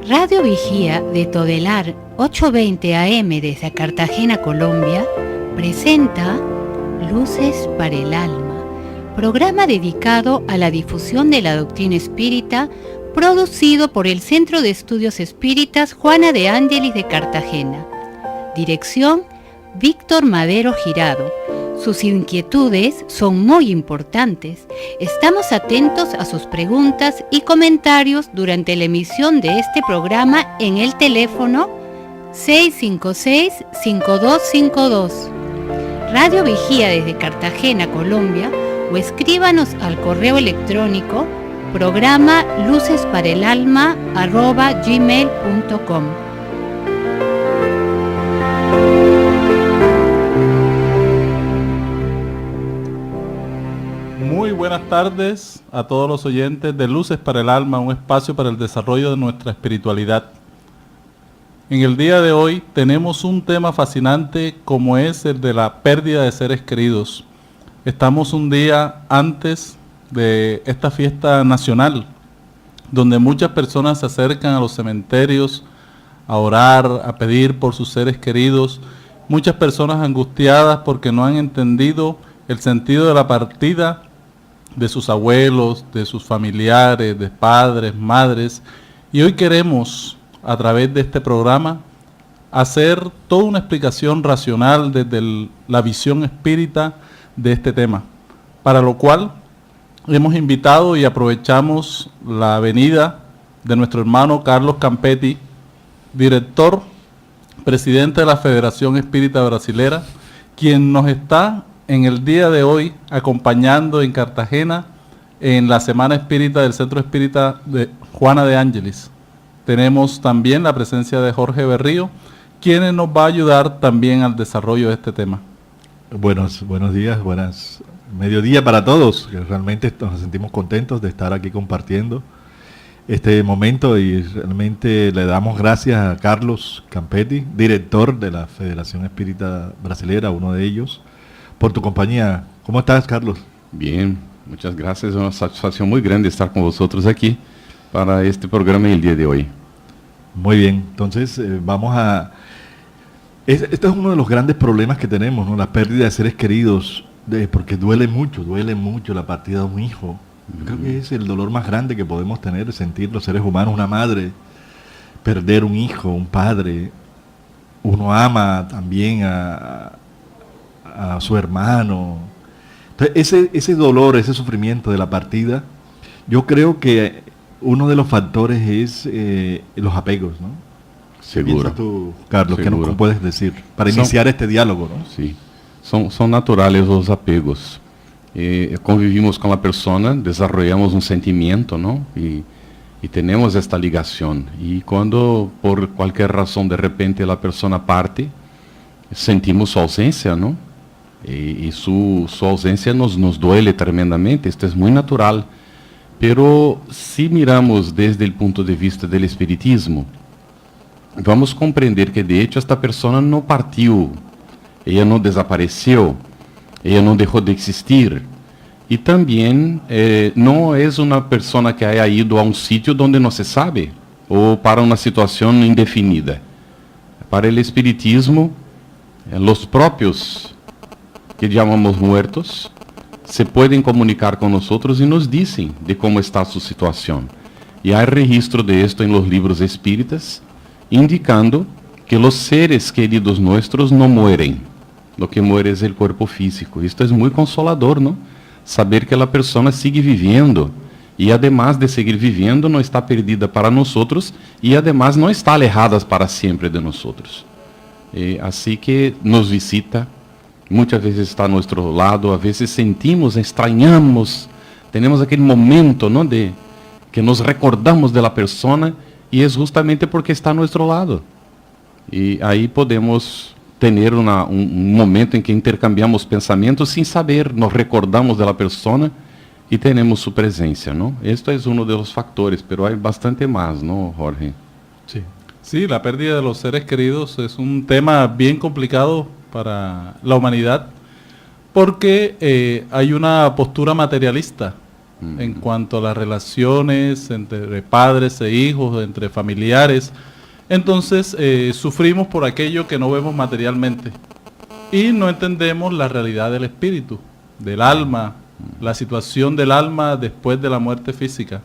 Radio Vigía de Todelar 820 AM desde Cartagena, Colombia, presenta Luces para el Alma, programa dedicado a la difusión de la doctrina espírita, producido por el Centro de Estudios Espíritas Juana de Ángelis de Cartagena. Dirección: Víctor Madero Girado. Sus inquietudes son muy importantes. Estamos atentos a sus preguntas y comentarios durante la emisión de este programa en el teléfono 656-5252. Radio Vigía desde Cartagena, Colombia, o escríbanos al correo electrónico programa lucesparaelalma@gmail.com. Muy buenas tardes a todos los oyentes de Luces para el Alma, un espacio para el desarrollo de nuestra espiritualidad. En el día de hoy tenemos un tema fascinante como es el de la pérdida de seres queridos. Estamos un día antes de esta fiesta nacional, donde muchas personas se acercan a los cementerios a orar, a pedir por sus seres queridos. Muchas personas angustiadas porque no han entendido el sentido de la partida de sus abuelos, de sus familiares, de padres, madres. Y hoy queremos, a través de este programa, hacer toda una explicación racional desde la visión espírita de este tema, para lo cual hemos invitado y aprovechamos la venida de nuestro hermano Carlos Campetti, director, presidente de la Federación Espírita Brasilera, quien nos está en el día de hoy acompañando en Cartagena en la Semana Espírita del Centro Espírita de Juana de Ángelis. Tenemos también la presencia de Jorge Berrío, quien nos va a ayudar también al desarrollo de este tema. Buenos días, mediodía para todos, que realmente nos sentimos contentos de estar aquí compartiendo este momento y realmente le damos gracias a Carlos Campetti, director de la Federación Espírita Brasilera, uno de ellos, por tu compañía. ¿Cómo estás, Carlos? Bien, muchas gracias, es una satisfacción muy grande estar con vosotros aquí para este programa el día de hoy. Muy bien, entonces vamos a... Este es uno de los grandes problemas que tenemos, ¿no? La pérdida de seres queridos, porque duele mucho la partida de un hijo. Creo que es el dolor más grande que podemos tener, sentir los seres humanos, una madre, perder un hijo, un padre. Uno ama también a su hermano. Entonces, ese dolor, ese sufrimiento de la partida, yo creo que uno de los factores es los apegos, ¿no? Seguro. ¿Piensas tú, Carlos? Seguro. ¿Qué nos puedes decir para iniciar este diálogo, ¿no? Sí, son naturales los apegos. Convivimos con la persona, desarrollamos un sentimiento, ¿no? Y tenemos esta ligación. Y cuando por cualquier razón de repente la persona parte, sentimos su ausencia, ¿no? Y su ausencia nos duele tremendamente, esto es muy natural. Pero si miramos desde el punto de vista del espiritismo, vamos compreender que de hecho esta persona no partió, ella no desapareció, ella no dejó de existir. Y también no es una persona que haya ido a un sitio donde no se sabe, o para una situación indefinida. Para el espiritismo, los propios que llamamos muertos se pueden comunicar con nosotros y nos dicen de cómo está su situación. Y hay registro de esto en los libros espíritas, indicando que los seres queridos nuestros no mueren. Lo que muere es el cuerpo físico. Esto es muy consolador, ¿no? Saber que la persona sigue viviendo. Y además de seguir viviendo, no está perdida para nosotros y además no está alejada para siempre de nosotros. Así que nos visita, muchas veces está a nuestro lado, a veces sentimos, extrañamos, tenemos aquele momento, ¿no? De que nos recordamos de la persona y es justamente porque está a nuestro lado. Y ahí podemos tener un momento en que intercambiamos pensamientos sin saber, nos recordamos de la persona y tenemos su presencia, ¿no? Esto es uno de los factores, pero hay bastante más, ¿no, Jorge? Sí. Sí, la pérdida de los seres queridos es un tema bien complicado para la humanidad porque hay una postura materialista en cuanto a las relaciones entre padres e hijos, entre familiares. Entonces sufrimos por aquello que no vemos materialmente y no entendemos la realidad del espíritu, del alma, la situación del alma después de la muerte física.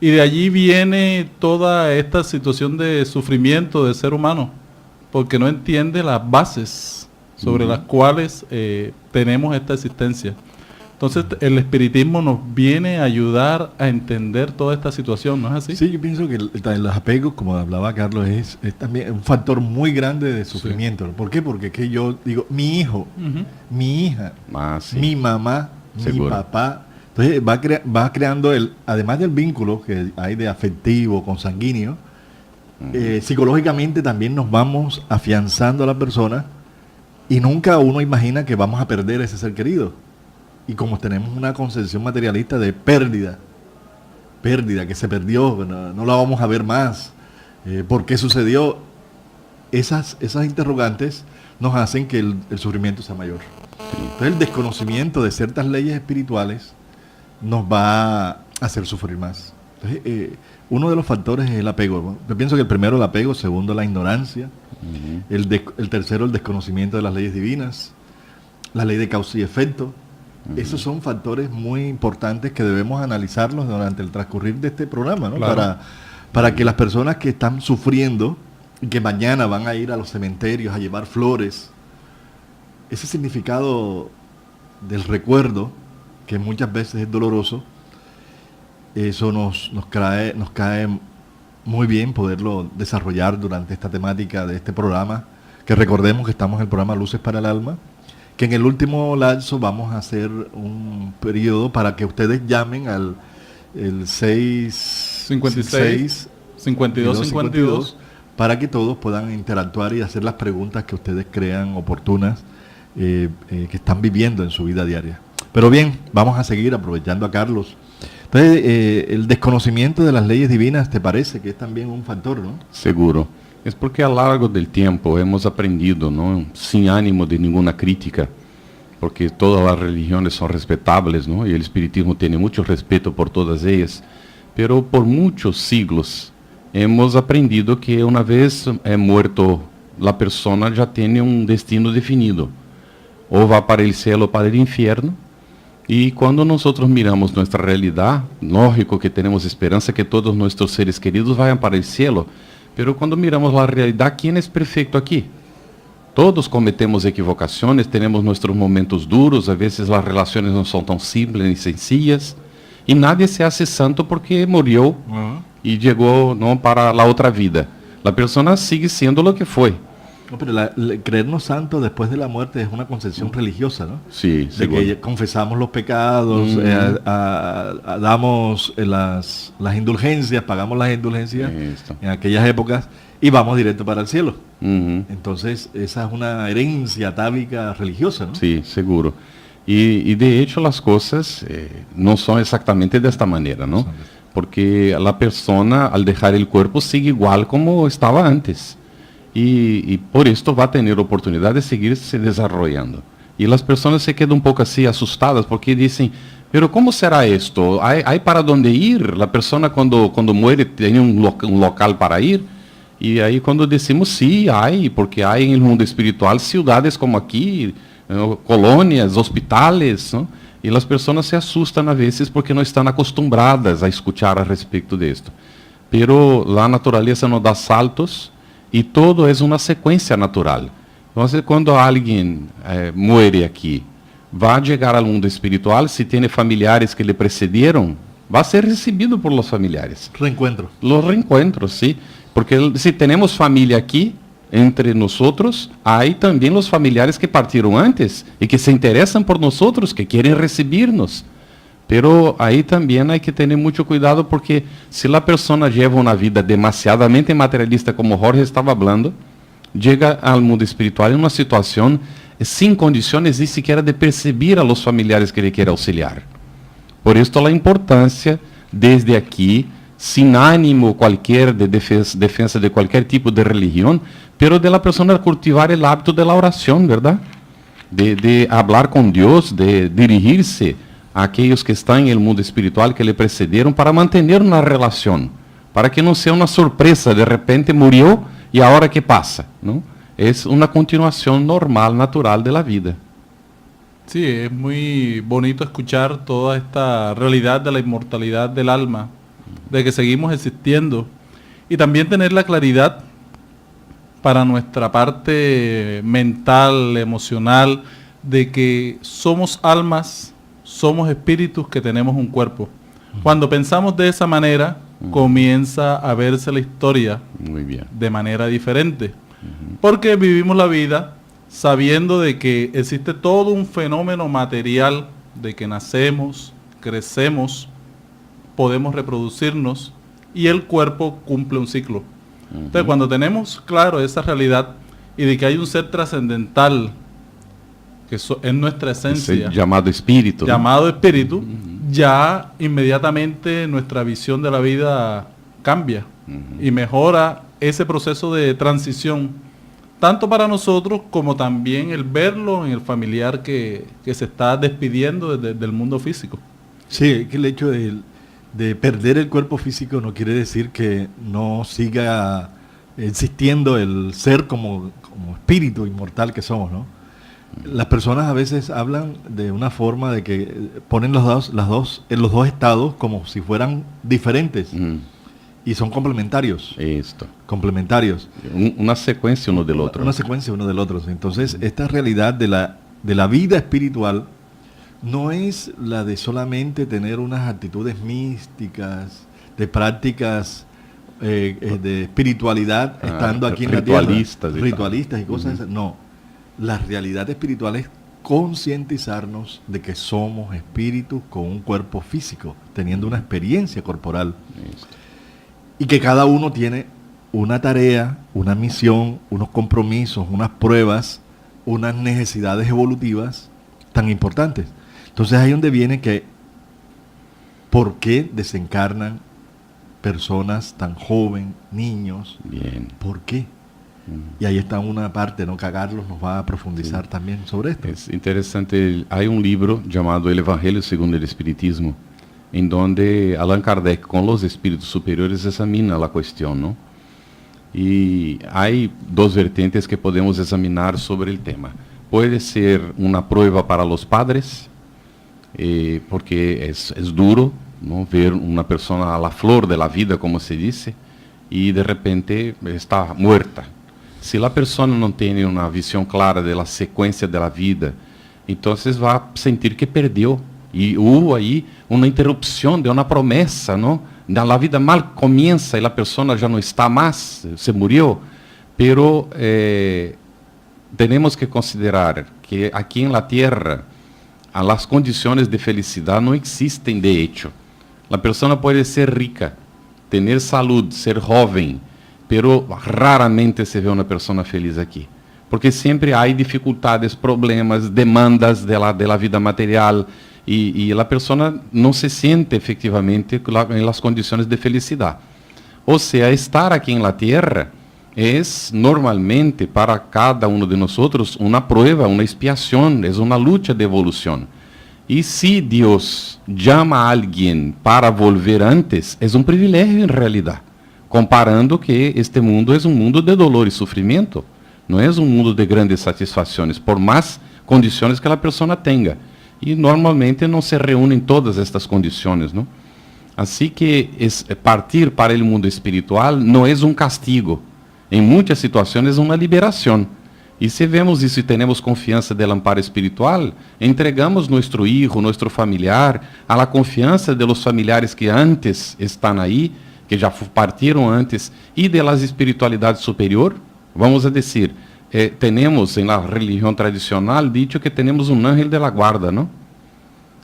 Y de allí viene toda esta situación de sufrimiento del ser humano, porque no entiende las bases sobre las cuales tenemos esta existencia. Entonces el espiritismo nos viene a ayudar a entender toda esta situación, ¿no es así? Sí, yo pienso que los apegos, como hablaba Carlos, es también un factor muy grande de sufrimiento. Sí. ¿Por qué? Porque es que yo digo, mi hijo, mi hija, sí. Mi mamá, seguro. Mi papá. Entonces va creando, además del vínculo que hay de afectivo, consanguíneo, psicológicamente también nos vamos afianzando a la persona y nunca uno imagina que vamos a perder a ese ser querido. Y como tenemos una concepción materialista de pérdida que se perdió, no la vamos a ver más, ¿por qué sucedió? Esas interrogantes nos hacen que el sufrimiento sea mayor. Entonces el desconocimiento de ciertas leyes espirituales nos va a hacer sufrir más. Entonces, uno de los factores es el apego, ¿no? Yo pienso que el primero el apego, el segundo la ignorancia, el tercero el desconocimiento de las leyes divinas, la ley de causa y efecto. Esos son factores muy importantes que debemos analizarlos durante el transcurrir de este programa, ¿no? Claro. Para que las personas que están sufriendo y que mañana van a ir a los cementerios a llevar flores, ese significado del recuerdo, que muchas veces es doloroso, eso nos cae muy bien poderlo desarrollar durante esta temática de este programa, que recordemos que estamos en el programa Luces para el Alma, que en el último lapso vamos a hacer un periodo para que ustedes llamen al 656 5252 para que todos puedan interactuar y hacer las preguntas que ustedes crean oportunas que están viviendo en su vida diaria. Pero bien, vamos a seguir aprovechando a Carlos. Entonces, el desconocimiento de las leyes divinas, ¿te parece que es también un factor, no? Seguro. Es porque a lo largo del tiempo hemos aprendido, ¿no? Sin ánimo de ninguna crítica, porque todas las religiones son respetables, ¿no? Y el espiritismo tiene mucho respeto por todas ellas, pero por muchos siglos hemos aprendido que una vez muerto la persona ya tiene un destino definido, o va para el cielo o para el infierno. Y cuando nosotros miramos nuestra realidad, lógico que tenemos esperanza que todos nuestros seres queridos vayan para el cielo, pero cuando miramos la realidad, ¿quién es perfecto aquí? Todos cometemos equivocaciones, tenemos nuestros momentos duros, a veces las relaciones no son tan simples ni sencillas, y nadie se hace santo porque murió y llegó, ¿no?, para la otra vida. La persona sigue siendo lo que fue. No, pero creernos santos después de la muerte es una concepción religiosa, ¿no? Sí, de que confesamos los pecados, damos las indulgencias, pagamos las indulgencias en aquellas épocas y vamos directo para el cielo. Entonces, esa es una herencia atávica religiosa, ¿no? Sí, seguro. Y de hecho las cosas no son exactamente de esta manera, ¿no? Porque la persona al dejar el cuerpo sigue igual como estaba antes. Y por esto va a tener oportunidad de seguirse desarrollando. Y las personas se quedan un poco así asustadas porque dicen, pero ¿cómo será esto? ¿Hay para dónde ir? La persona cuando muere tiene un local para ir. Y ahí cuando decimos sí, hay, porque hay en el mundo espiritual ciudades como aquí, colônias, hospitales, ¿no? Y las personas se asustan a veces porque no están acostumbradas a escuchar a respecto de esto. Pero la naturaleza nos da saltos y todo es una secuencia natural. Entonces, cuando alguien muere aquí, va a llegar al mundo espiritual, si tiene familiares que le precedieron, va a ser recibido por los familiares. Reencuentro. Los reencuentros, sí. Porque si tenemos familia aquí, entre nosotros, hay también los familiares que partieron antes y que se interesan por nosotros, que quieren recibirnos. Pero ahí también hay que tener mucho cuidado porque si la persona lleva una vida demasiadamente materialista, como Jorge estaba hablando, llega al mundo espiritual en una situación sin condiciones ni siquiera de percibir a los familiares que le quiere auxiliar. Por esto la importancia desde aquí, sin ánimo cualquier de defensa de cualquier tipo de religión, pero de la persona cultivar el hábito de la oración, ¿verdad? De hablar con Dios, de dirigirse a aquellos que están en el mundo espiritual que le precedieron para mantener una relación, para que no sea una sorpresa, de repente murió y ahora qué pasa, ¿no? Es una continuación normal, natural de la vida. Sí, es muy bonito escuchar toda esta realidad de la inmortalidad del alma, de que seguimos existiendo, y también tener la claridad para nuestra parte mental, emocional, de que somos almas, somos espíritus que tenemos un cuerpo. Cuando pensamos de esa manera, comienza a verse la historia Muy bien. de manera diferente, porque vivimos la vida sabiendo de que existe todo un fenómeno material, de que nacemos, crecemos, podemos reproducirnos y el cuerpo cumple un ciclo. Entonces, cuando tenemos claro esa realidad y de que hay un ser trascendental, que es nuestra esencia, Llamado espíritu. llamado espíritu, ya inmediatamente nuestra visión de la vida cambia y mejora ese proceso de transición, tanto para nosotros como también el verlo en el familiar que se está despidiendo del mundo físico. Sí, que el hecho de perder el cuerpo físico no quiere decir que no siga existiendo el ser como espíritu inmortal que somos, ¿no? Las personas a veces hablan de una forma de que ponen los dos estados como si fueran diferentes y son complementarios. Esto. Complementarios. Una secuencia uno del otro. Una secuencia uno del otro. Entonces, esta realidad de la vida espiritual no es la de solamente tener unas actitudes místicas, de prácticas de espiritualidad estando aquí en la tierra. Ritualistas y cosas así. No. La realidad espiritual es concientizarnos de que somos espíritus con un cuerpo físico, teniendo una experiencia corporal. Esto. Y que cada uno tiene una tarea, una misión, unos compromisos, unas pruebas, unas necesidades evolutivas tan importantes. Entonces ahí es donde viene que ¿por qué desencarnan personas tan jóvenes, niños? Bien. ¿Por qué? Y ahí está una parte, ¿no? Que Carlos nos va a profundizar también sobre esto. Es interesante, hay un libro llamado El Evangelio según el Espiritismo, en donde Allan Kardec con los espíritus superiores examina la cuestión, ¿no? Y hay dos vertientes que podemos examinar sobre el tema. Puede ser una prueba para los padres, porque es duro, ¿no? Ver una persona a la flor de la vida, como se dice, y de repente está muerta. Si la persona no tiene una visión clara de la secuencia de la vida, entonces va a sentir que perdió. Y hubo ahí una interrupción de una promesa, ¿no? La vida mal comienza y la persona ya no está más, se murió. Pero tenemos que considerar que aquí en la tierra las condiciones de felicidad no existen de hecho. La persona puede ser rica, tener salud, ser joven, pero raramente se ve una persona feliz aquí. Porque siempre hay dificultades, problemas, demandas de la vida material y la persona no se siente efectivamente en las condiciones de felicidad. O sea, estar aquí en la tierra es normalmente para cada uno de nosotros una prueba, una expiación, es una lucha de evolución. Y si Dios llama a alguien para volver antes, es un privilegio en realidad, comparando que este mundo es un mundo de dolor y sufrimiento, no es un mundo de grandes satisfacciones, por más condiciones que la persona tenga. Y normalmente no se reúnen todas estas condiciones, ¿no? Así que partir para el mundo espiritual no es un castigo, en muchas situaciones es una liberación. Y si vemos isso e temos confiança del amparo espiritual, entregamos nuestro hijo, nuestro familiar, a la confiança de los familiares que antes están ahí, que já partiram antes, e de las espiritualidades superior. Vamos a decir, temos en la religião tradicional dicho que temos um ángel de la guarda, ¿no?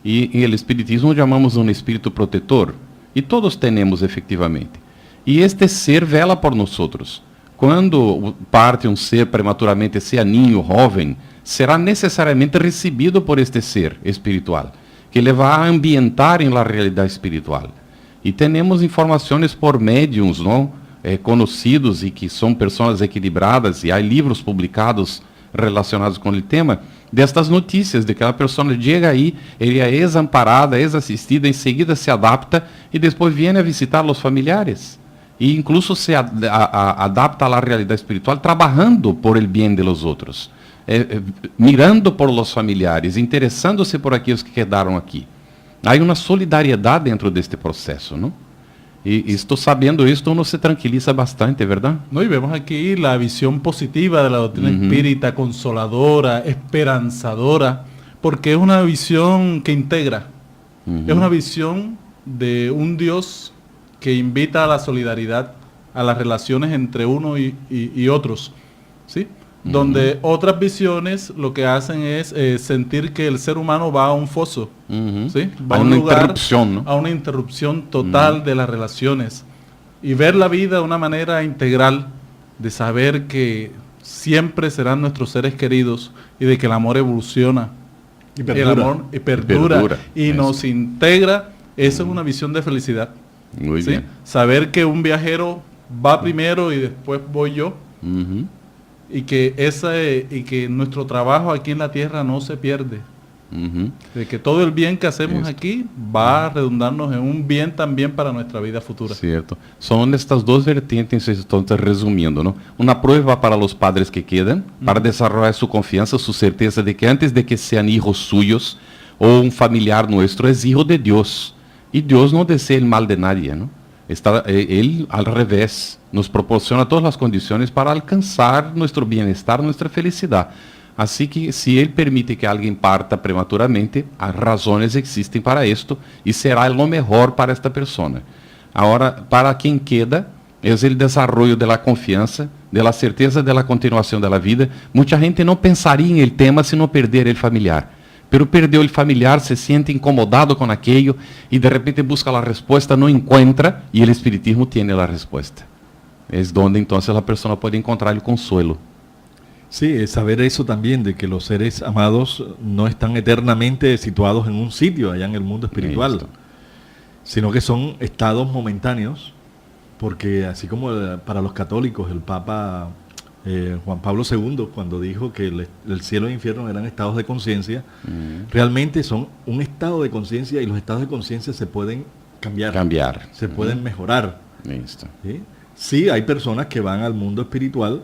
E em el espiritismo chamamos um espírito protetor. E todos temos efetivamente. E este ser vela por nós outros. Quando parte um ser prematuramente, seja niño, jovem, será necessariamente recebido por este ser espiritual, que le vai ambientar em la realidade espiritual. E temos informações por médiums, não? Conhecidos e que são pessoas equilibradas, e há livros publicados relacionados com o tema, destas notícias, de que a pessoa chega aí, ele é ex-amparada, ex-assistida, em seguida se adapta e depois vem a visitar os familiares. E incluso se adapta à realidade espiritual, trabalhando por el bem de los outros, mirando por los familiares, interessando-se por aqueles que quedaram aqui. Há uma solidariedade dentro deste processo, não? Y esto, sabiendo esto, uno se tranquiliza bastante, ¿verdad? No, y vemos aquí la visión positiva de la doctrina espírita, consoladora, esperanzadora, porque es una visión que integra. Es una visión de un Dios que invita a la solidaridad, a las relaciones entre uno y otros, ¿sí? Donde otras visiones lo que hacen es sentir que el ser humano va a un foso, ¿sí? Va a un lugar, interrupción, ¿no? A una interrupción total de las relaciones, y ver la vida de una manera integral, de saber que siempre serán nuestros seres queridos y de que el amor evoluciona, y perdura. el amor perdura y nos integra. Eso es una visión de felicidad. Muy ¿sí? bien. Saber que un viajero va primero y después voy yo. Y que nuestro trabajo aquí en la tierra no se pierde. De que todo el bien que hacemos aquí va a redundarnos en un bien también para nuestra vida futura. Cierto. Son estas dos vertientes, entonces, resumiendo, ¿no? Una prueba para los padres que quedan, para desarrollar su confianza, su certeza de que antes de que sean hijos suyos o un familiar nuestro, es hijo de Dios. Y Dios no desea el mal de nadie, ¿no? Él, al revés, nos proporciona todas las condiciones para alcanzar nuestro bienestar, nuestra felicidad. Así que si Él permite que alguien parta prematuramente, as razones existen para esto y será lo mejor para esta persona. Ahora, para quien queda, es el desarrollo de la confianza, de la certeza de la continuación de la vida. Mucha gente no pensaría en el tema si no perder el familiar. Pero perdió el familiar, se siente incomodado con aquello y de repente busca la respuesta, no encuentra, y el espiritismo tiene la respuesta. Es donde entonces la persona puede encontrar el consuelo. Sí, es saber eso también, de que los seres amados no están eternamente situados en un sitio allá en el mundo espiritual, sino que son estados momentáneos, porque así como para los católicos el Papa Juan Pablo II, cuando dijo que el cielo e el infierno eran estados de conciencia, realmente son un estado de conciencia, y los estados de conciencia se pueden cambiar. Se pueden mejorar. ¿Sí? Sí, hay personas que van al mundo espiritual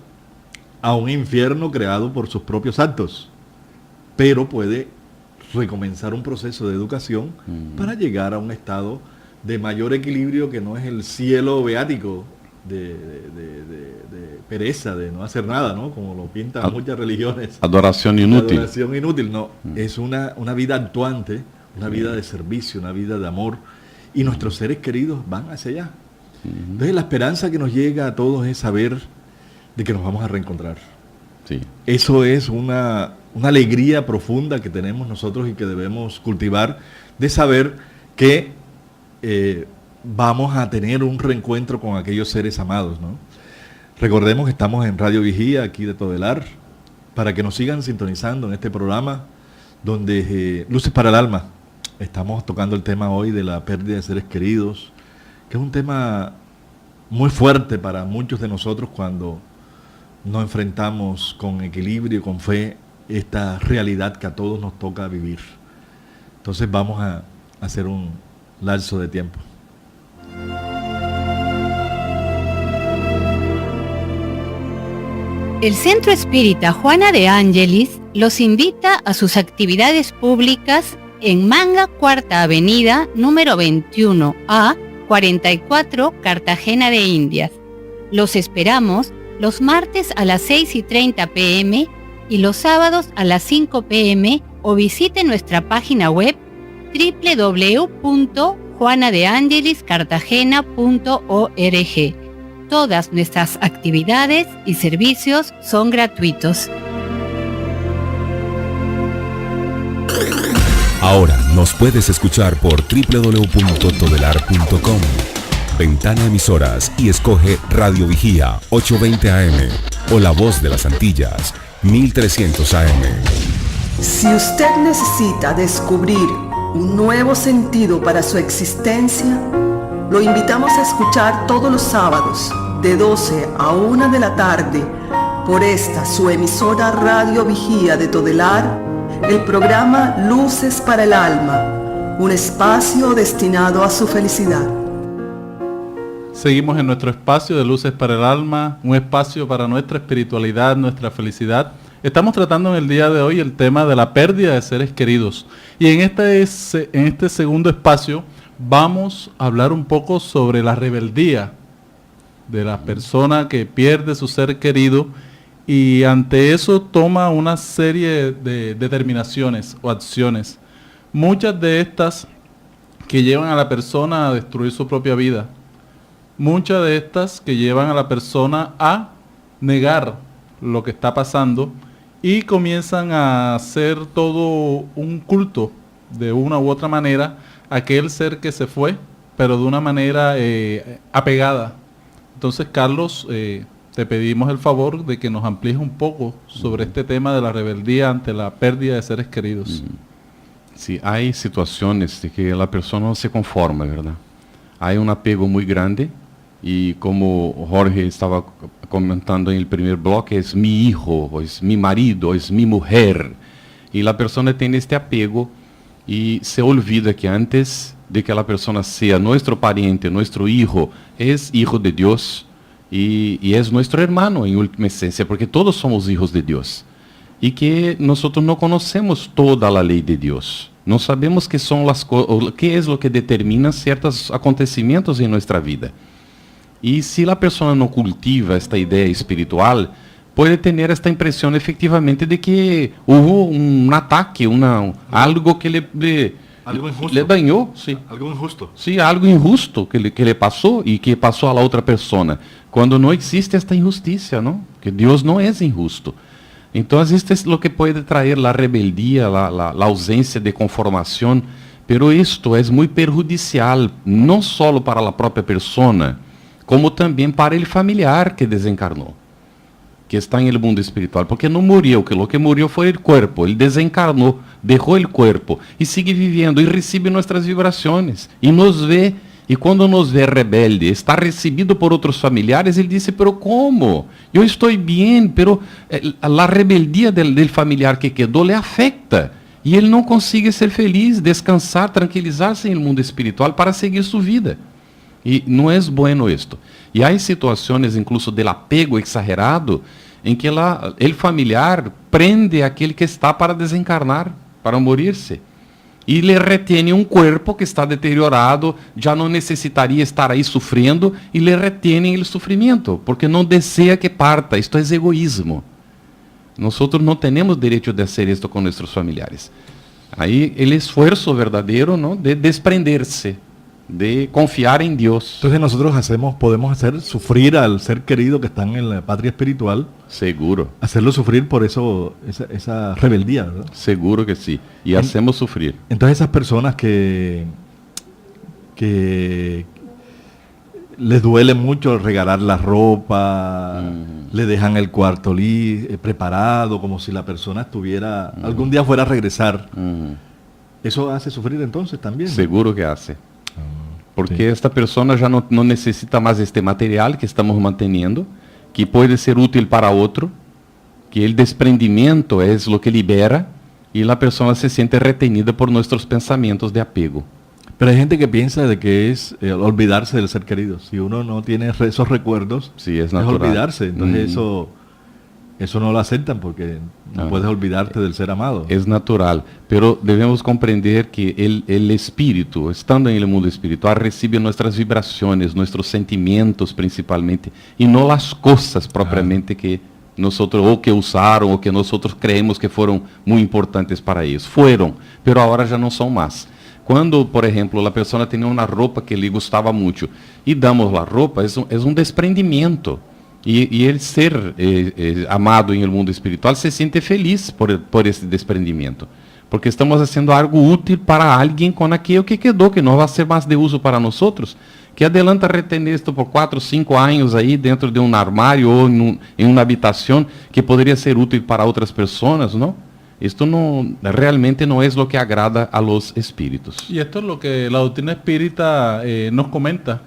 a un infierno creado por sus propios actos, pero puede recomenzar un proceso de educación para llegar a un estado de mayor equilibrio, que no es el cielo beático de pereza, de no hacer nada, ¿no? Como lo pintan muchas religiones. Adoración inútil. Adoración inútil, no. Es una vida actuante, una vida de servicio, una vida de amor, y nuestros seres queridos van hacia allá. Entonces la esperanza que nos llega a todos es saber de que nos vamos a reencontrar. Sí. Eso es una alegría profunda que tenemos nosotros y que debemos cultivar, de saber que vamos a tener un reencuentro con aquellos seres amados, ¿no? Recordemos que estamos en Radio Vigía, aquí de Todelar, para que nos sigan sintonizando en este programa, donde Luces para el Alma. Estamos tocando el tema hoy de la pérdida de seres queridos, que es un tema muy fuerte para muchos de nosotros cuando nos enfrentamos con equilibrio y con fe esta realidad que a todos nos toca vivir. Entonces vamos a hacer un lapso de tiempo. El Centro Espírita Juana de Ángelis los invita a sus actividades públicas en Manga, Cuarta Avenida, número 21A, 44, Cartagena de Indias. Los esperamos los martes a las 6:30 p.m. y los sábados a las 5 p.m. o visite nuestra página web www.juanadeangeliscartagena.org. Todas nuestras actividades y servicios son gratuitos. Ahora nos puedes escuchar por www.todelar.com. Ventana Emisoras y escoge Radio Vigía 820 AM o La Voz de las Antillas 1300 AM. Si usted necesita descubrir un nuevo sentido para su existencia, lo invitamos a escuchar todos los sábados de 12 a 1 de la tarde por esta su emisora Radio Vigía de Todelar, el programa Luces para el Alma, un espacio destinado a su felicidad. Seguimos en nuestro espacio de Luces para el Alma, un espacio para nuestra espiritualidad, nuestra felicidad. Estamos tratando en el día de hoy el tema de la pérdida de seres queridos. Y en este segundo espacio vamos a hablar un poco sobre la rebeldía de la persona que pierde su ser querido y ante eso toma una serie de determinaciones o acciones. Muchas de estas que llevan a la persona a destruir su propia vida. Muchas de estas que llevan a la persona a negar lo que está pasando y comienzan a hacer todo un culto de una u otra manera a aquel ser que se fue, pero de una manera apegada. Entonces, Carlos, te pedimos el favor de que nos amplíes un poco sobre este tema de la rebeldía ante la pérdida de seres queridos. Sí, hay situaciones de que la persona no se conforma, ¿verdad? Hay un apego muy grande y como Jorge estaba comentando en el primer bloque, es mi hijo, es mi marido, es mi mujer. Y la persona tiene este apego y se olvida que antes de que la persona sea nuestro pariente, nuestro hijo, es hijo de Dios y es nuestro hermano en última esencia, porque todos somos hijos de Dios. Y que nosotros no conocemos toda la ley de Dios. No sabemos qué es lo que determina ciertos acontecimientos en nuestra vida. Y si la persona no cultiva esta idea espiritual, puede tener esta impresión efectivamente de que hubo un ataque, algo que le dañó. Sí. Algo injusto. Sí, algo injusto que le pasó y que pasó a la otra persona. Cuando no existe esta injusticia, ¿no? Que Dios no es injusto. Entonces, esto es lo que puede traer la rebeldía, la ausencia de conformación. Pero esto es muy perjudicial, no solo para la propia persona, como también para el familiar que desencarnó, que está en el mundo espiritual, porque no murió, que lo que murió fue el cuerpo, él desencarnó, dejó el cuerpo y sigue viviendo y recibe nuestras vibraciones y nos ve, y cuando nos ve rebelde, está recibido por otros familiares, él dice, pero ¿cómo? Yo estoy bien, pero la rebeldía del familiar que quedó le afecta y él no consigue ser feliz, descansar, tranquilizarse en el mundo espiritual para seguir su vida. Y no es bueno esto. Y hay situaciones incluso del apego exagerado en que el familiar prende a aquel que está para desencarnar, para morirse. Y le retiene un cuerpo que está deteriorado, ya no necesitaría estar ahí sufriendo, y le retiene el sufrimiento, porque no desea que parta. Esto es egoísmo. Nosotros no tenemos derecho de hacer esto con nuestros familiares. Ahí el esfuerzo verdadero, ¿no?, de desprenderse, de confiar en Dios. Entonces nosotros podemos hacer sufrir al ser querido que están en la patria espiritual. Seguro. Hacerlo sufrir por eso, esa rebeldía, ¿verdad? Seguro que sí. Y hacemos sufrir. Entonces esas personas que les duele mucho regalar la ropa, le dejan el cuarto preparado, como si la persona estuviera, algún día fuera a regresar. ¿Eso hace sufrir entonces también? Seguro que hace. Porque esta persona ya no necesita más este material que estamos manteniendo, que puede ser útil para otro, que el desprendimiento es lo que libera y la persona se siente retenida por nuestros pensamientos de apego. Pero hay gente que piensa de que es olvidarse del ser querido. Si uno no tiene esos recuerdos, sí, es olvidarse. Entonces eso no lo aceptan porque no puedes olvidarte del ser amado. Es natural, pero debemos comprender que el espíritu, estando en el mundo espiritual, recibe nuestras vibraciones, nuestros sentimientos principalmente, y no las cosas propiamente que nosotros, o que usaron, o que nosotros creemos que fueron muy importantes para ellos. Fueron, pero ahora ya no son más. Cuando, por ejemplo, la persona tenía una ropa que le gustaba mucho, y damos la ropa, es un desprendimiento. Y el ser amado en el mundo espiritual se siente feliz por ese desprendimiento. Porque estamos haciendo algo útil para alguien con aquello que quedó, que no va a ser más de uso para nosotros. Que adelanta retener esto por 4 o 5 años ahí dentro de un armario o en una habitación que podría ser útil para otras personas, ¿no? Esto realmente no es lo que agrada a los espíritus. Y esto es lo que la doctrina espírita nos comenta.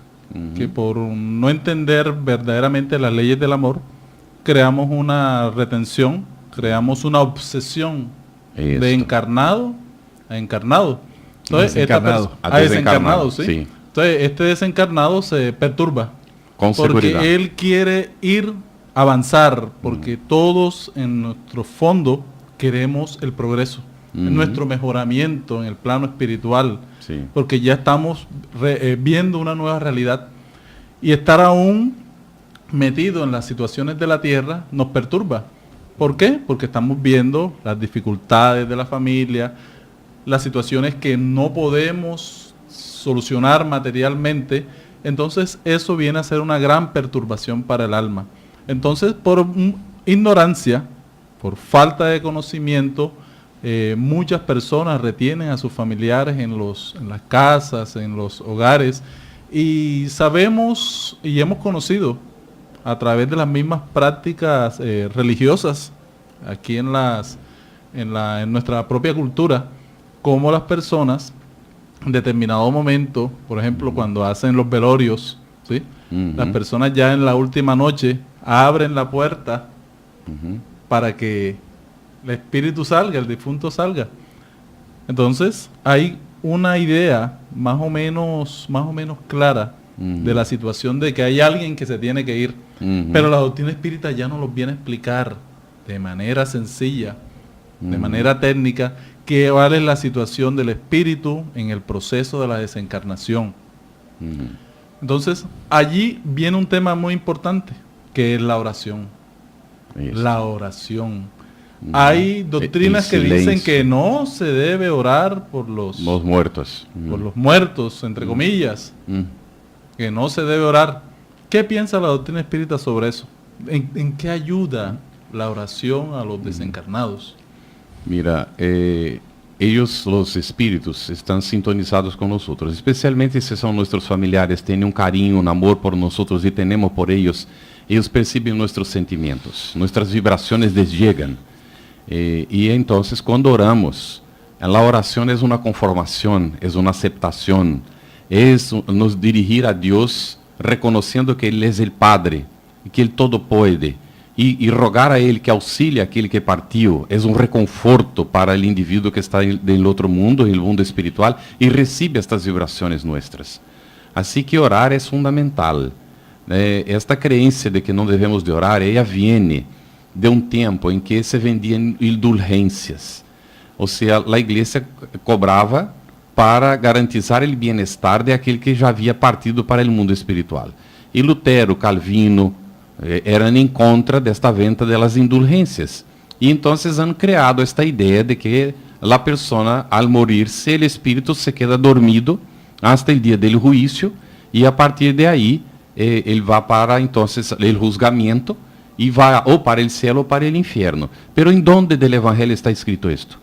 Que por no entender verdaderamente las leyes del amor, creamos una retención, creamos una obsesión de Esto. encarnado a encarnado. Entonces, Desencarnado. a desencarnado, sí. Sí. Entonces, este desencarnado se perturba Con porque seguridad. él quiere ir avanzar, porque todos en nuestro fondo queremos el progreso, nuestro mejoramiento en el plano espiritual, Sí. porque ya estamos viendo una nueva realidad, y estar aún metido en las situaciones de la tierra nos perturba. ¿Por qué? Porque estamos viendo las dificultades de la familia, las situaciones que no podemos solucionar materialmente. Entonces eso viene a ser una gran perturbación para el alma. Entonces, por ignorancia, por falta de conocimiento, muchas personas retienen a sus familiares en las casas, en los hogares, y sabemos y hemos conocido a través de las mismas prácticas religiosas aquí en nuestra propia cultura, cómo las personas en determinado momento, por ejemplo, cuando hacen los velorios, ¿sí? Las personas ya en la última noche abren la puerta para que el espíritu salga, el difunto salga. Entonces, hay una idea más o menos clara de la situación de que hay alguien que se tiene que ir. Pero la doctrina espírita ya nos lo viene a explicar de manera sencilla, de manera técnica, cuál es la situación del espíritu en el proceso de la desencarnación. Entonces, allí viene un tema muy importante, que es la oración. Eso. La oración. Hay doctrinas que dicen que no se debe orar por los muertos. por los muertos, entre comillas, que no se debe orar. ¿Qué piensa la doctrina espírita sobre eso? ¿En qué ayuda la oración a los desencarnados? Mira, ellos, los espíritus, están sintonizados con nosotros, especialmente si son nuestros familiares, tienen un cariño, un amor por nosotros y tenemos por ellos. Ellos perciben nuestros sentimientos, nuestras vibraciones les llegan. Y entonces cuando oramos, la oración es una conformación, es una aceptación, es nos dirigir a Dios reconociendo que Él es el Padre, que Él todo puede, y rogar a Él que auxilie a aquele que partiu, es un reconforto para el individuo que está en el otro mundo, en el mundo espiritual, y recibe estas vibraciones nuestras. Así que orar es fundamental. Esta creencia de que não devemos de orar, ela viene de um tempo em que se vendiam indulgências. Ou seja, a igreja cobrava para garantizar o bem-estar de aquele que já havia partido para o mundo espiritual. E Lutero, Calvino, eram em contra desta venda das indulgências. E então han criado esta ideia de que a pessoa, al morir-se, o espírito se queda dormido hasta o dia do juízo, e a partir de aí ele vai para entonces o juzgamento e vai ou para o céu ou para o inferno. Pero em donde del evangelho está escrito isto?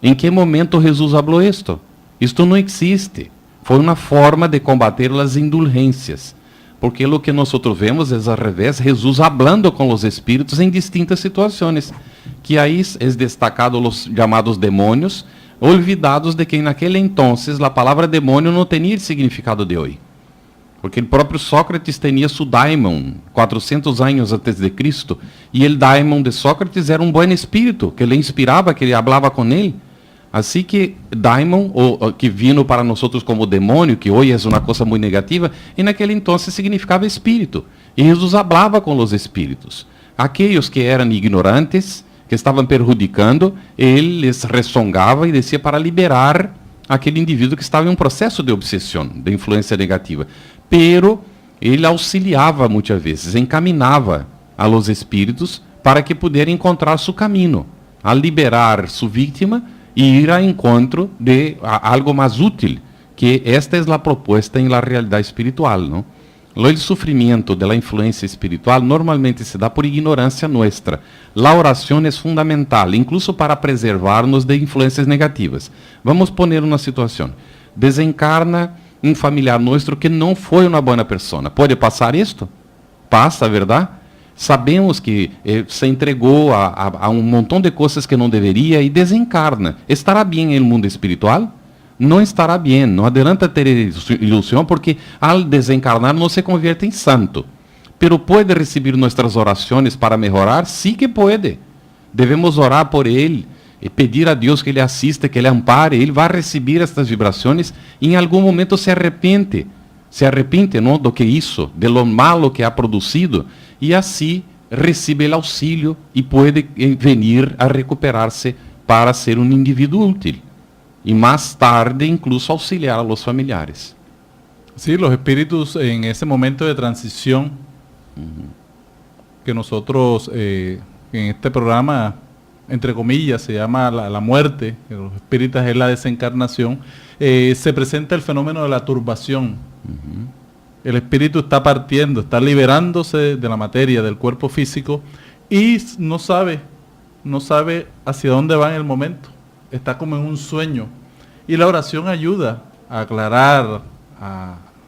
Em que momento Jesus falou isto? Isto não existe. Foi uma forma de combater as indulgências. Porque o que nós vemos é ao revés, Jesus hablando com os espíritos em distintas situações. Que aí é destacado os chamados demônios, olvidados de que naquele entonces a palavra demônio não tinha o significado de hoje. Porque o próprio Sócrates tinha seu daimon 400 anos antes de Cristo, e o daimon de Sócrates era um bom espírito, que lhe inspirava, que ele falava com ele. Assim que daimon, ou que vino para nós como demônio, que hoje é uma coisa muito negativa, e naquele entonces significava espírito. E Jesus falava com os espíritos. Aqueles que eram ignorantes, que estavam perjudicando, ele les ressongava e descia para liberar aquele indivíduo que estava em um processo de obsessão, de influência negativa. Pero ele auxiliava muitas vezes, encaminhava a los espíritos para que pudessem encontrar seu caminho, a liberar sua vítima e ir ao encontro de algo mais útil, que esta é a proposta em la realidade espiritual, não? O sofrimento da influência espiritual normalmente se dá por ignorância nossa. A oração é fundamental, incluso para preservar-nos de influências negativas. Vamos poner uma situação. Desencarna um familiar nosso que não foi uma boa pessoa. Pode passar isto? Passa, verdade? Sabemos que se entregou a um montão de coisas que não deveria e desencarna. Estará bem no mundo espiritual? Não estará bem. Não adianta ter ilusão, porque al desencarnar não se convierte em santo. Pero pode receber nossas orações para melhorar? Sim que pode. Devemos orar por ele pedir a Dios que le asista, que le ampare, él va a recibir estas vibraciones y en algún momento se arrepiente ¿no? Do que hizo, de lo malo que ha producido, y así recibe el auxilio y puede venir a recuperarse para ser un individuo útil y más tarde incluso auxiliar a los familiares. Sí, los espíritus en ese momento de transición que nosotros en este programa, entre comillas, se llama la muerte, que los espíritus es la desencarnación, se presenta el fenómeno de la turbación. El espíritu está partiendo, está liberándose de la materia, del cuerpo físico, y no sabe hacia dónde va en el momento. Está como en un sueño. Y la oración ayuda a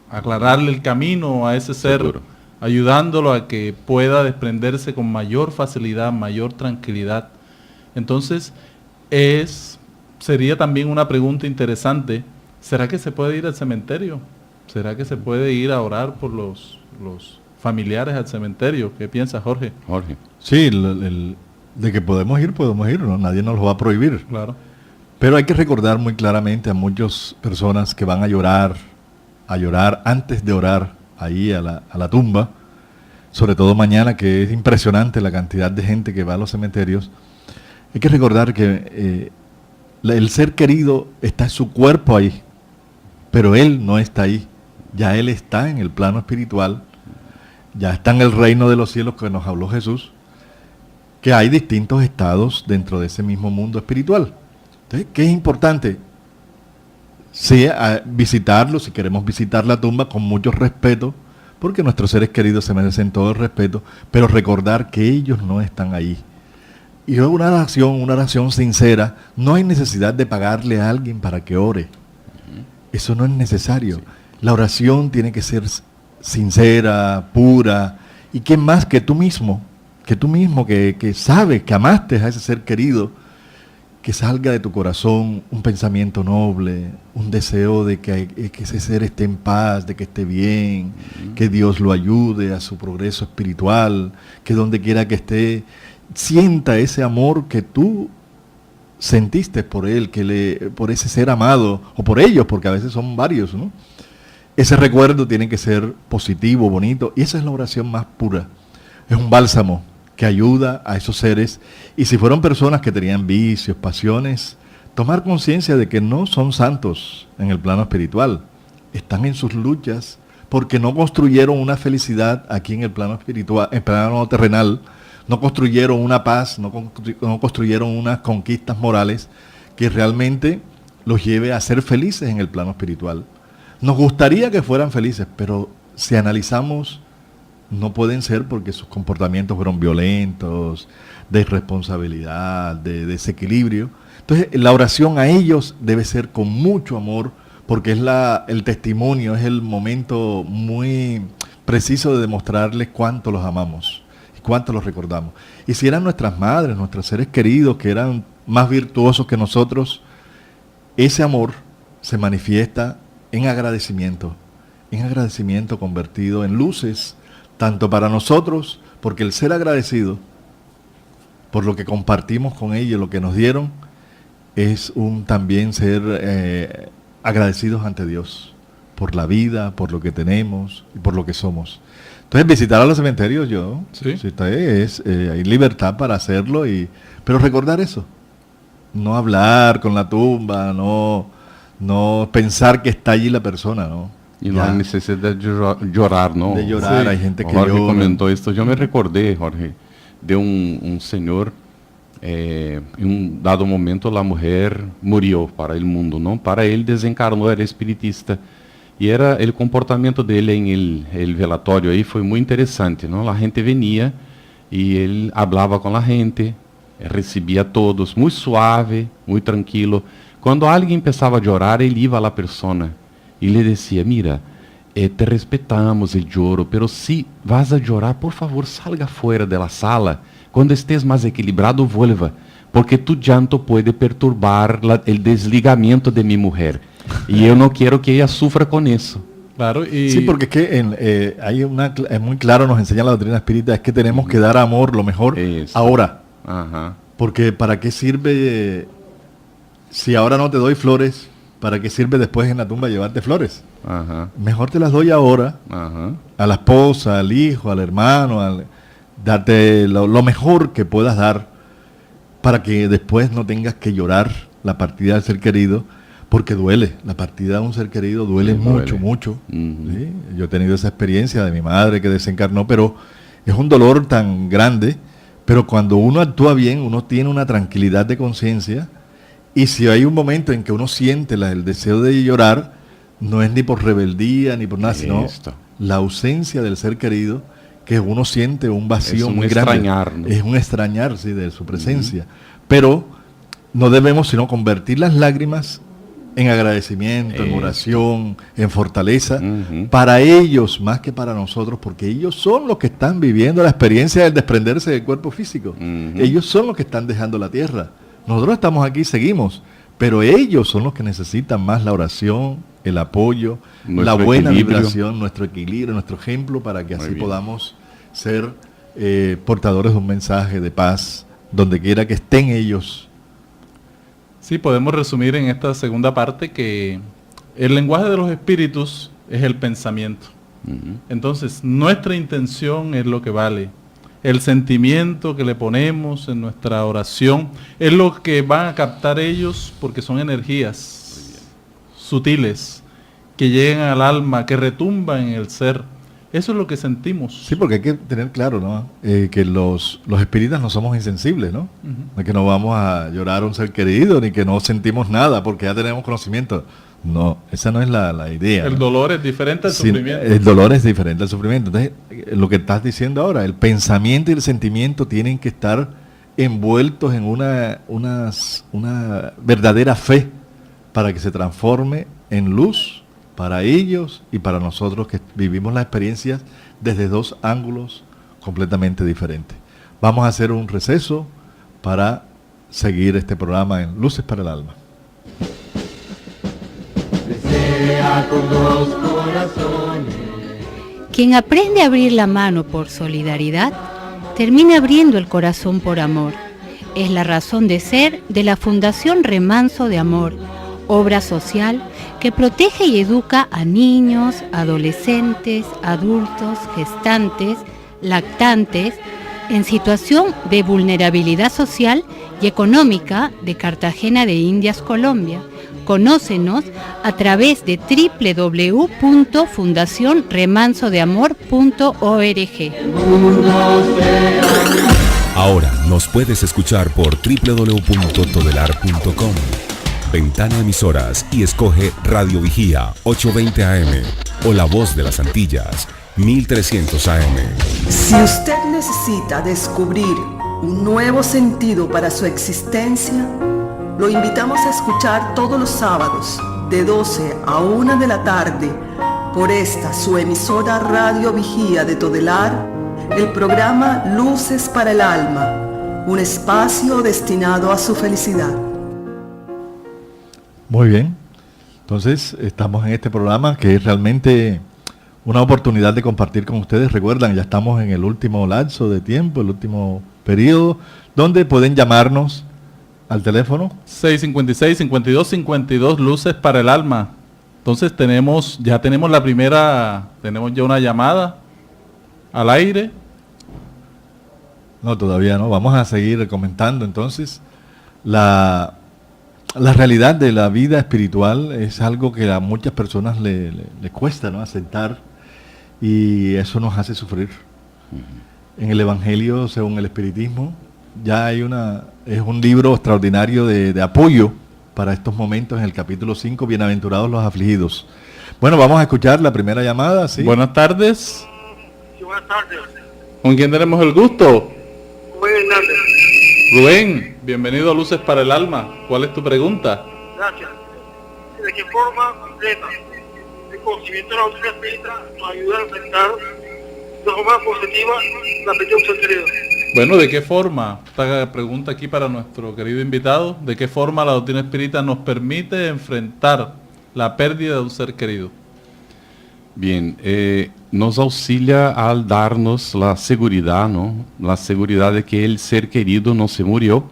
aclararle el camino a ese ser, Seguro. ayudándolo a que pueda desprenderse con mayor facilidad, mayor tranquilidad. Entonces, sería también una pregunta interesante: ¿será que se puede ir al cementerio? ¿Será que se puede ir a orar por los familiares al cementerio? ¿Qué piensas, Jorge? Jorge. Sí, de que podemos ir, ¿no? Nadie nos lo va a prohibir. Claro. Pero hay que recordar muy claramente a muchas personas que van a llorar antes de orar ahí a la tumba, sobre todo mañana, que es impresionante la cantidad de gente que va a los cementerios. Hay que recordar que el ser querido está en su cuerpo ahí, pero él no está ahí. Ya él está en el plano espiritual, ya está en el reino de los cielos que nos habló Jesús, que hay distintos estados dentro de ese mismo mundo espiritual. Entonces, ¿qué es importante? Sí, visitarlo, si queremos visitar la tumba con mucho respeto, porque nuestros seres queridos se merecen todo el respeto, pero recordar que ellos no están ahí. Y una oración sincera, no hay necesidad de pagarle a alguien para que ore. Eso no es necesario. Sí. La oración tiene que ser sincera, pura, y que más que tú mismo, que sabes que amaste a ese ser querido, que salga de tu corazón un pensamiento noble, un deseo de que ese ser esté en paz, de que esté bien, que Dios lo ayude a su progreso espiritual, que donde quiera que esté, sienta ese amor que tú sentiste por él, por ese ser amado, o por ellos, porque a veces son varios, ¿no? Ese recuerdo tiene que ser positivo, bonito, y esa es la oración más pura. Es un bálsamo que ayuda a esos seres, y si fueron personas que tenían vicios, pasiones, tomar conciencia de que no son santos en el plano espiritual, están en sus luchas, porque no construyeron una felicidad aquí en el plano espiritual, en el plano terrenal, no construyeron una paz, no construyeron unas conquistas morales que realmente los lleve a ser felices en el plano espiritual. Nos gustaría que fueran felices, pero si analizamos, no pueden ser porque sus comportamientos fueron violentos, de irresponsabilidad, de desequilibrio. Entonces, la oración a ellos debe ser con mucho amor, porque es el testimonio, es el momento muy preciso de demostrarles cuánto los amamos y cuánto los recordamos. Y si eran nuestras madres, nuestros seres queridos, que eran más virtuosos que nosotros, ese amor se manifiesta en agradecimiento convertido en luces, tanto para nosotros, porque el ser agradecido por lo que compartimos con ellos, lo que nos dieron, es también ser agradecidos ante Dios, por la vida, por lo que tenemos y por lo que somos. Entonces, visitar a los cementerios, ¿sí? Hay libertad para hacerlo, pero recordar eso, no hablar con la tumba, no pensar que está allí la persona, ¿no? Y no hay necesidad de llorar, ¿no? De llorar, sí. Hay gente que Jorge llora. Comentó esto. Yo me recordé, Jorge, de un señor, en un dado momento la mujer murió para el mundo, ¿no? Para él desencarnó, era espiritista. Y el comportamiento dele en el velatorio ahí fue muy interesante, ¿no? La gente venía y él hablaba con la gente, recibía a todos, muy suave, muy tranquilo. Cuando alguien empezaba a llorar, él iba a la persona y le decía: mira, te respetamos el lloro, pero si vas a llorar, por favor, salga fuera de la sala. Cuando estés más equilibrado, vuelva, porque tu llanto puede perturbar el desligamiento de mi mujer. Y yo no quiero que ella sufra con eso. Claro, y sí, porque es que es muy claro, nos enseña la doctrina espírita, es que tenemos que dar amor, lo mejor, eso. ahora. Ajá. Porque ¿para qué sirve, si ahora no te doy flores, para qué sirve después en la tumba llevarte flores? Ajá. Mejor te las doy ahora, Ajá. a la esposa, al hijo, al hermano, darte lo mejor que puedas dar para que después no tengas que llorar la partida del ser querido, porque duele. La partida de un ser querido duele mucho, mucho. ¿Sí? Yo he tenido esa experiencia de mi madre que desencarnó, pero es un dolor tan grande. Pero cuando uno actúa bien, uno tiene una tranquilidad de conciencia, y si hay un momento en que uno siente el deseo de llorar, no es ni por rebeldía ni por nada, sino la ausencia del ser querido, que uno siente un vacío muy grande. Extrañar, ¿no? Es un extrañar, sí, de su presencia. Pero no debemos sino convertir las lágrimas en agradecimiento, en oración, en fortaleza, para ellos más que para nosotros, porque ellos son los que están viviendo la experiencia del desprenderse del cuerpo físico. Ellos son los que están dejando la tierra. Nosotros estamos aquí, seguimos, pero ellos son los que necesitan más la oración, el apoyo, la buena vibración, nuestro equilibrio, nuestro ejemplo, para que así podamos ser portadores de un mensaje de paz, donde quiera que estén ellos. Sí, podemos resumir en esta segunda parte que el lenguaje de los espíritus es el pensamiento. Entonces, nuestra intención es lo que vale. El sentimiento que le ponemos en nuestra oración es lo que van a captar ellos, porque son energías sutiles que llegan al alma, que retumban en el ser. Eso es lo que sentimos. Sí, porque hay que tener claro, ¿no? Que los espíritas no somos insensibles, ¿no? No es que no vamos a llorar a un ser querido, ni que no sentimos nada porque ya tenemos conocimiento. No, esa no es la idea. El dolor es diferente al sufrimiento. El dolor es diferente al sufrimiento. Entonces, lo que estás diciendo ahora, el pensamiento y el sentimiento tienen que estar envueltos en una verdadera fe para que se transforme en luz para ellos y para nosotros, que vivimos las experiencias desde dos ángulos completamente diferentes. Vamos a hacer un receso para seguir este programa en Luces para el Alma. Quien aprende a abrir la mano por solidaridad, termina abriendo el corazón por amor. Es la razón de ser de la Fundación Remanso de Amor, obra social que protege y educa a niños, adolescentes, adultos, gestantes, lactantes, en situación de vulnerabilidad social y económica de Cartagena de Indias, Colombia. Conócenos a través de www.fundacionremansodeamor.org. Ahora nos puedes escuchar por www.todelar.com. Ventana Emisoras y escoge Radio Vigía 820 AM o La Voz de las Antillas 1300 AM. Si usted necesita descubrir un nuevo sentido para su existencia, lo invitamos a escuchar todos los sábados de 12 a 1 de la tarde por esta su emisora Radio Vigía de Todelar, el programa Luces para el Alma, un espacio destinado a su felicidad. Muy bien, entonces estamos en este programa que es realmente una oportunidad de compartir con ustedes. Recuerdan, ya estamos en el último lapso de tiempo, el último periodo, donde pueden llamarnos al teléfono 656-5252, Luces para el Alma. Entonces tenemos ya una llamada al aire. No, todavía no. Vamos a seguir comentando entonces. La realidad de la vida espiritual es algo que a muchas personas le cuesta, ¿no?, aceptar, y eso nos hace sufrir. En el Evangelio, según el Espiritismo, ya es un libro extraordinario de apoyo para estos momentos, en el capítulo 5, Bienaventurados los afligidos. Bueno, vamos a escuchar la primera llamada, ¿sí? Buenas tardes. Sí, buenas tardes. ¿Con quién tenemos el gusto? Rubén Hernández. Rubén, bienvenido a Luces para el Alma. ¿Cuál es tu pregunta? Gracias. ¿De qué forma completa el conocimiento de la doctrina espírita nos ayuda a enfrentar de forma positiva la pérdida de un ser querido? Bueno, ¿de qué forma? Esta pregunta aquí para nuestro querido invitado. ¿De qué forma la doctrina espírita nos permite enfrentar la pérdida de un ser querido? Bien, nos auxilia al darnos la seguridad, ¿no? La seguridad de que el ser querido no se murió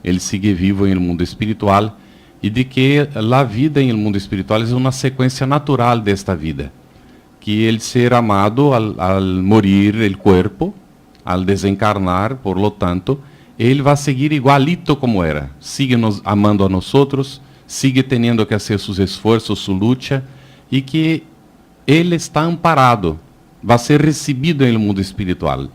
Ele sigue vivo em el mundo espiritual e de que a vida em el mundo espiritual é uma sequência natural desta vida. Que el ser amado al morir el cuerpo, al desencarnar, por lo tanto, ele vai seguir igualito como era. Sigue nos amando a nosotros, sigue teniendo que hacer sus esfuerzos, su lucha, e que ele está amparado, vai ser recebido en el mundo espiritual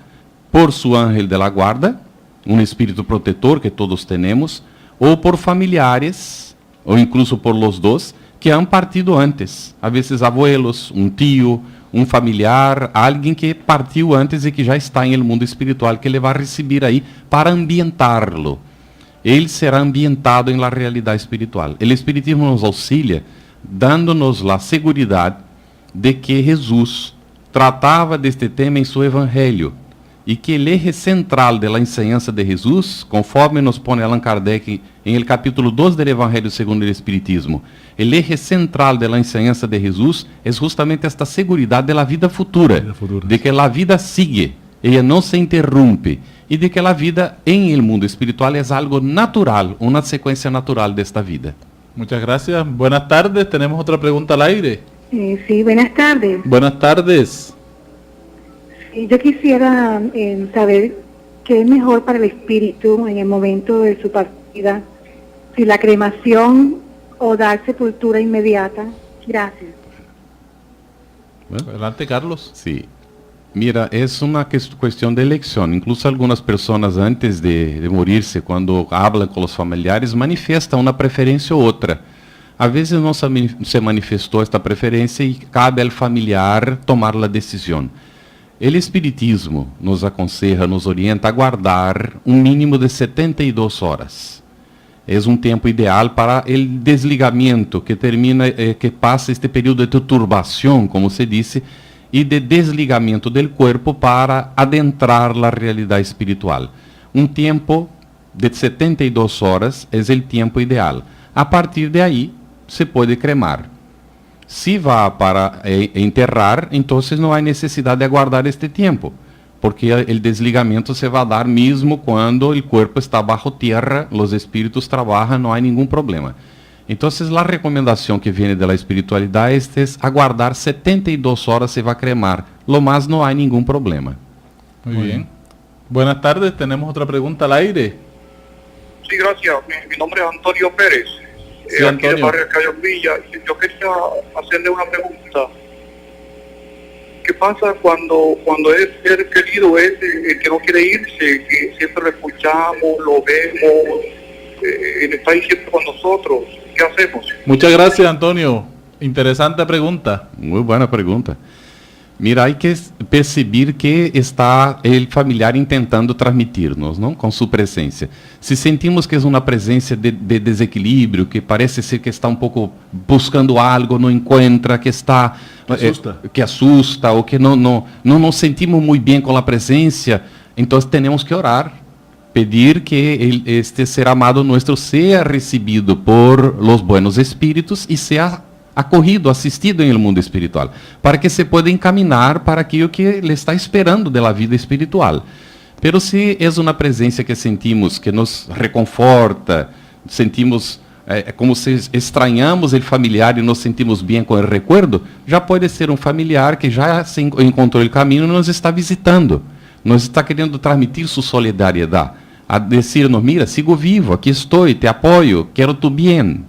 por su ángel de la guarda, um espírito protetor que todos temos, ou por familiares, ou incluso por los dos, que han partido antes. A vezes abuelos, um tio, um familiar, alguém que partiu antes e que já está em el mundo espiritual, que ele vai receber aí para ambientá-lo. Ele será ambientado em la realidade espiritual. O Espiritismo nos auxilia, dando-nos a segurança de que Jesus tratava deste tema em seu Evangelho, e que o eje central da enseñanza de Jesus, conforme nos põe Allan Kardec em el capítulo 2 do Evangelho segundo o Espiritismo, o eje central da enseñanza de Jesus é justamente esta segurança da vida futura, de que a vida sigue, ela não se interrompe, e de que a vida em el mundo espiritual é algo natural, uma sequência natural desta vida. Muchas gracias. Buenas tardes. Tenemos otra pregunta al aire. Sí, buenas tardes. Buenas tardes. Yo quisiera saber qué es mejor para el espíritu en el momento de su partida, si la cremación o dar sepultura inmediata. Gracias. Bueno, adelante, Carlos. Sí. Mira, es una cuestión de elección. Incluso algunas personas antes de morirse, cuando hablan con los familiares, manifiestan una preferencia u otra. A veces no se manifestou esta preferência e cabe ao familiar tomar a decisão. O Espiritismo nos aconselha, nos orienta a guardar um mínimo de 72 horas. É um tempo ideal para o desligamento que termina, que passa este período de turbação, como se disse, e de desligamento do corpo para adentrar a realidade espiritual. Um tempo de 72 horas é o tempo ideal. A partir de aí, se pode cremar. Se vá para enterrar, então não há necessidade de aguardar este tempo, porque o desligamento se vai dar mesmo quando o corpo está bajo terra, os espíritos trabalham, não há nenhum problema. Então, a recomendação que vem da espiritualidade é aguardar 72 horas se vai cremar. Lo más não há nenhum problema. Muy bien. Buenas tardes, tenemos otra pregunta al aire. Sí, gracias. Mi nombre es Antonio Pérez. Sí, aquí Antonio. de Barrio Cayo Villa. Yo quería hacerle una pregunta. ¿Qué pasa cuando es ser querido es el que no quiere irse, que siempre lo escuchamos, lo vemos, está ahí siempre con nosotros? ¿Qué hacemos? Muchas gracias, Antonio. Interesante pregunta. Muy buena pregunta. Mira, hay que perceber que está el familiar intentando transmitir-nos, não? Com sua presença. Se sentimos que é uma presença de desequilíbrio, que parece ser que está um pouco buscando algo, não encontra, que está que assusta, ou que não nos sentimos muito bem com a presença, então temos que orar, pedir que este ser amado nosso seja recebido por los buenos espíritos e seja acorrido, assistido em el mundo espiritual, para que se pueda encaminar para aquilo que ele está esperando da vida espiritual. Pero se é uma presença que sentimos, que nos reconforta, sentimos como se estranhamos o familiar e nos sentimos bem com o recuerdo, já pode ser um familiar que já se encontrou o caminho e nos está visitando, nos está querendo transmitir sua solidariedade, a dizer-nos, mira, sigo vivo, aqui estou, te apoio, quero tu bem.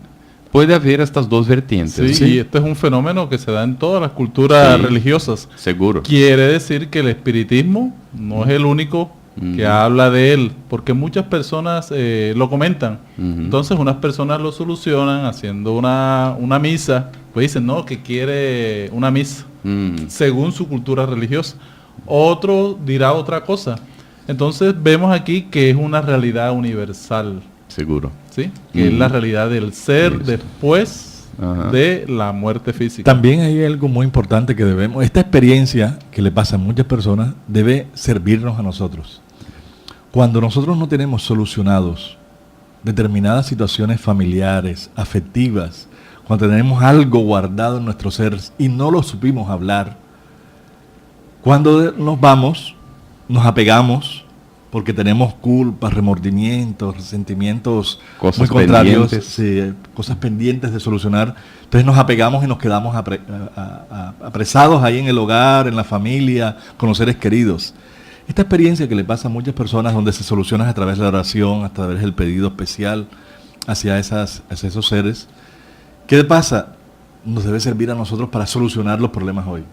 Puede haber estas dos vertientes. Sí, ¿sí? Y este es un fenómeno que se da en todas las culturas religiosas. Seguro. Quiere decir que el espiritismo no es el único que habla de él, porque muchas personas lo comentan. Entonces unas personas lo solucionan haciendo una misa, pues dicen, no, que quiere una misa, según su cultura religiosa. Otro dirá otra cosa. Entonces vemos aquí que es una realidad universal. Seguro. ¿Sí? Que es la realidad del ser después de la muerte física. También hay algo muy importante que debemos, esta experiencia que le pasa a muchas personas debe servirnos a nosotros. Cuando nosotros no tenemos solucionados determinadas situaciones familiares, afectivas, cuando tenemos algo guardado en nuestro ser y no lo supimos hablar, cuando nos vamos, nos apegamos porque tenemos culpas, remordimientos, resentimientos Cosas muy contrarios, pendientes. sí, cosas pendientes de solucionar. Entonces nos apegamos y nos quedamos apresados ahí en el hogar, en la familia, con los seres queridos. Esta experiencia que le pasa a muchas personas, donde se soluciona a través de la oración, a través del pedido especial hacia esos seres, ¿qué pasa? Nos debe servir a nosotros para solucionar los problemas hoy.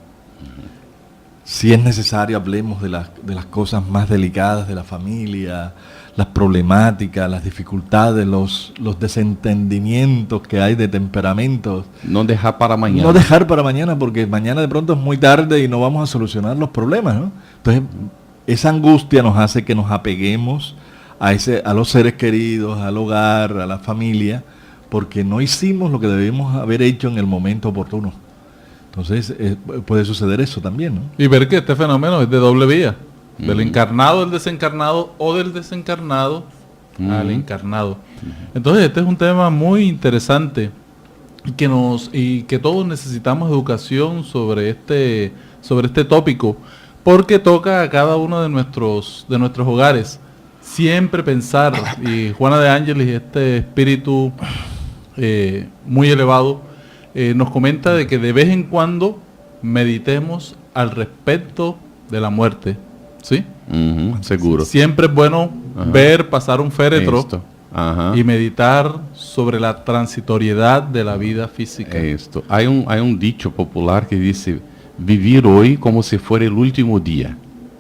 Si es necesario, hablemos de las cosas más delicadas de la familia, las problemáticas, las dificultades, los desentendimientos que hay de temperamentos. No dejar para mañana. No dejar para mañana, porque mañana de pronto es muy tarde y no vamos a solucionar los problemas, ¿no? Entonces, esa angustia nos hace que nos apeguemos a los seres queridos, al hogar, a la familia, porque no hicimos lo que debemos haber hecho en el momento oportuno. Entonces puede suceder eso también, ¿no? Y ver que este fenómeno es de doble vía, del encarnado al desencarnado o del desencarnado al encarnado. Entonces este es un tema muy interesante y que todos necesitamos educación sobre este tópico, porque toca a cada uno de nuestros hogares. Siempre pensar, y Juana de Ángeles, este espíritu muy elevado, nos comenta de que de vez en cuando meditemos al respecto de la muerte, ¿sí? Seguro. Siempre es bueno ver pasar un féretro Esto. Ajá. y meditar sobre la transitoriedad de la vida física. Esto. Hay un dicho popular que dice, vivir hoy como si fuera el último día,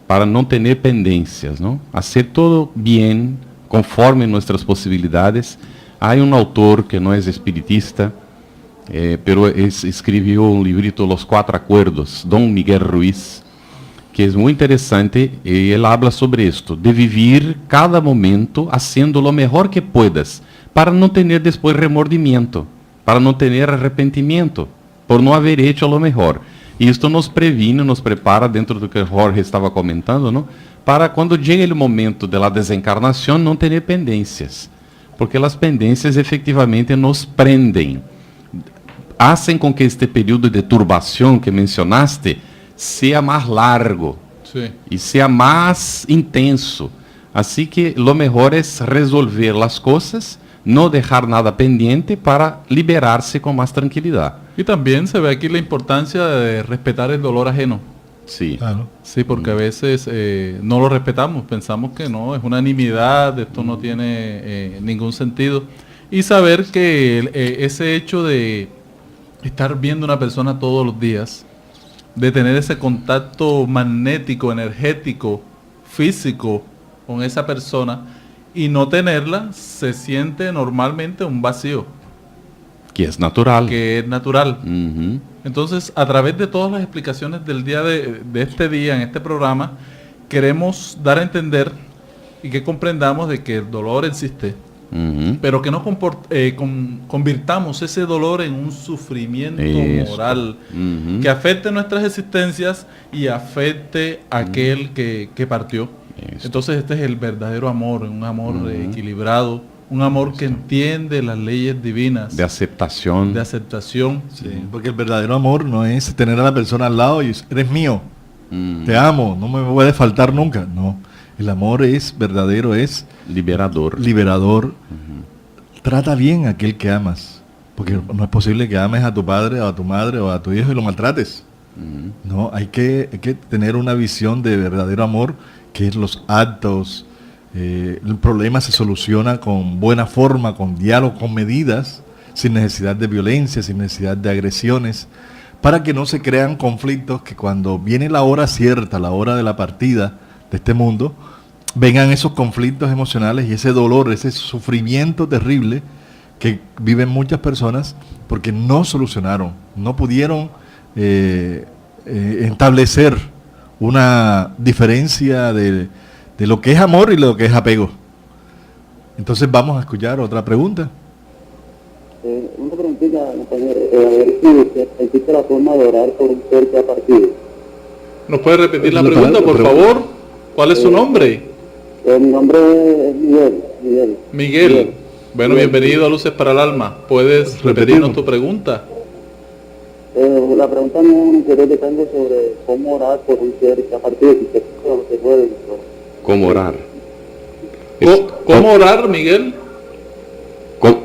para no tener pendencias, ¿no? Hacer todo bien, conforme nuestras posibilidades. Hay un autor que no es espiritista, pero escribió un librito, Los Cuatro Acuerdos, Don Miguel Ruiz, que es muy interesante, y él habla sobre esto, de vivir cada momento haciendo lo mejor que puedas, para no tener después remordimiento, para no tener arrepentimiento, por no haber hecho lo mejor. Y esto nos previne, nos prepara, dentro do que Jorge estava comentando, ¿no? Para quando llegue o momento da desencarnação, não ter pendências. Porque as pendências efetivamente nos prendem. Hacen com que este período de turbação que mencionaste seja mais largo. Sí. E seja mais intenso. Assim que lo mejor é resolver as coisas, não deixar nada pendiente para liberar-se com mais tranquilidade. Y también se ve aquí la importancia de respetar el dolor ajeno. Sí. Claro. Sí, porque a veces no lo respetamos, pensamos que no, es una nimiedad, esto no tiene ningún sentido. Y saber que ese hecho de estar viendo a una persona todos los días, de tener ese contacto magnético, energético, físico con esa persona y no tenerla, se siente normalmente un vacío. Que es natural. Que es natural. Uhum. Entonces, a través de todas las explicaciones del día de este día, en este programa, queremos dar a entender y que comprendamos de que el dolor existe, Uhum. pero que no convirtamos ese dolor en un sufrimiento Eso. moral Uhum. que afecte nuestras existencias y afecte a aquel que partió. Eso. Entonces este es el verdadero amor, un amor equilibrado, un amor que entiende las leyes divinas De aceptación. de aceptación. Sí, porque el verdadero amor no es tener a la persona al lado y eres mío, te amo, no me puede faltar nunca. No, el amor es verdadero, es Liberador. liberador. Trata bien a aquel que amas, porque no es posible que ames a tu padre o a tu madre o a tu hijo y lo maltrates. No, hay que tener una visión de verdadero amor, que es los actos. El problema se soluciona con buena forma, con diálogo, con medidas, sin necesidad de violencia, sin necesidad de agresiones, para que no se crean conflictos que cuando viene la hora cierta, la hora de la partida de este mundo, vengan esos conflictos emocionales y ese dolor, ese sufrimiento terrible que viven muchas personas porque no solucionaron, no pudieron establecer una diferencia de lo que es amor y lo que es apego. Entonces vamos a escuchar otra pregunta. Una preguntita, compañero, a ver si existe la forma de orar por un ser que ha partido. ¿Nos puede repetir la pregunta, por favor? ¿Cuál es su nombre? Mi nombre es Miguel. Miguel. Bueno, bienvenido a Luces para el Alma. ¿Puedes repetirnos tu pregunta? La pregunta no es un interés que tengo sobre cómo orar por un ser que ha partido, si se puede. Como orar. ¿Cómo orar, Miguel? ¿Cómo?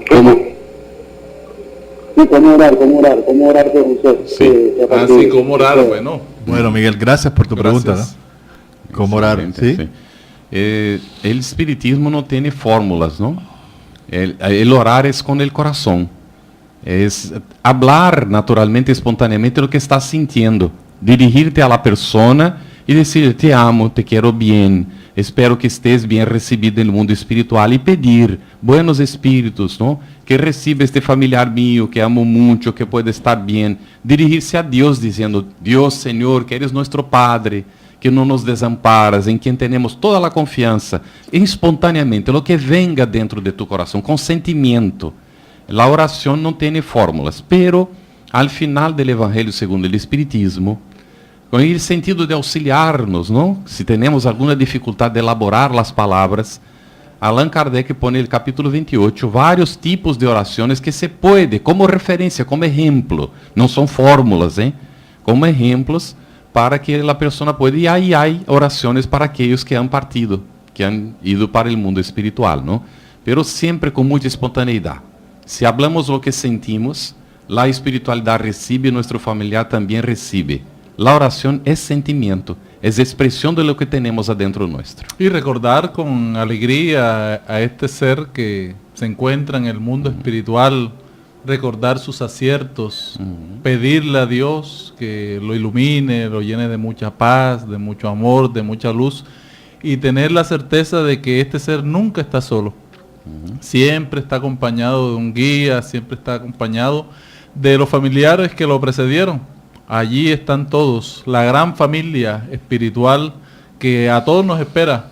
Sí, ¿cómo orar por usted? Sí. ¿Cómo orar? Bueno. Bueno, Miguel, gracias por tu pregunta, Gracias. ¿no? ¿Cómo orar? ¿Sí? El espiritismo no tiene fórmulas, ¿no? El orar es con el corazón. Es hablar naturalmente, espontáneamente lo que estás sintiendo. Dirigirte a la persona y decir, te amo, te quiero bien, espero que estés bien recibido en el mundo espiritual y pedir buenos espíritus, ¿no? Que reciba este familiar mío, que amo mucho, que pueda estar bien. Dirigirse a Dios diciendo, Dios, Señor, que eres nuestro Padre, que no nos desamparas, en quien tenemos toda la confianza, espontáneamente, lo que venga dentro de tu corazón, con sentimiento. La oración no tiene fórmulas, pero al final del Evangelio según el Espiritismo, con el sentido de auxiliarnos, ¿no? Si tenemos alguna dificultad de elaborar las palabras, Allan Kardec pone en el capítulo 28 varios tipos de oraciones que se puede, como referencia, como ejemplo, no son fórmulas, como ejemplos para que la persona pueda, y ahí hay oraciones para aquellos que han partido, que han ido para el mundo espiritual, ¿no? Pero siempre con mucha espontaneidad. Si hablamos lo que sentimos, la espiritualidad recibe, nuestro familiar también recibe. La oración es sentimiento, es expresión de lo que tenemos adentro nuestro. Y recordar con alegría a este ser que se encuentra en el mundo espiritual, recordar sus aciertos, pedirle a Dios que lo ilumine, lo llene de mucha paz, de mucho amor, de mucha luz, y tener la certeza de que este ser nunca está solo. Siempre está acompañado de un guía, siempre está acompañado de los familiares que lo precedieron. Allí están todos, la gran familia espiritual que a todos nos espera.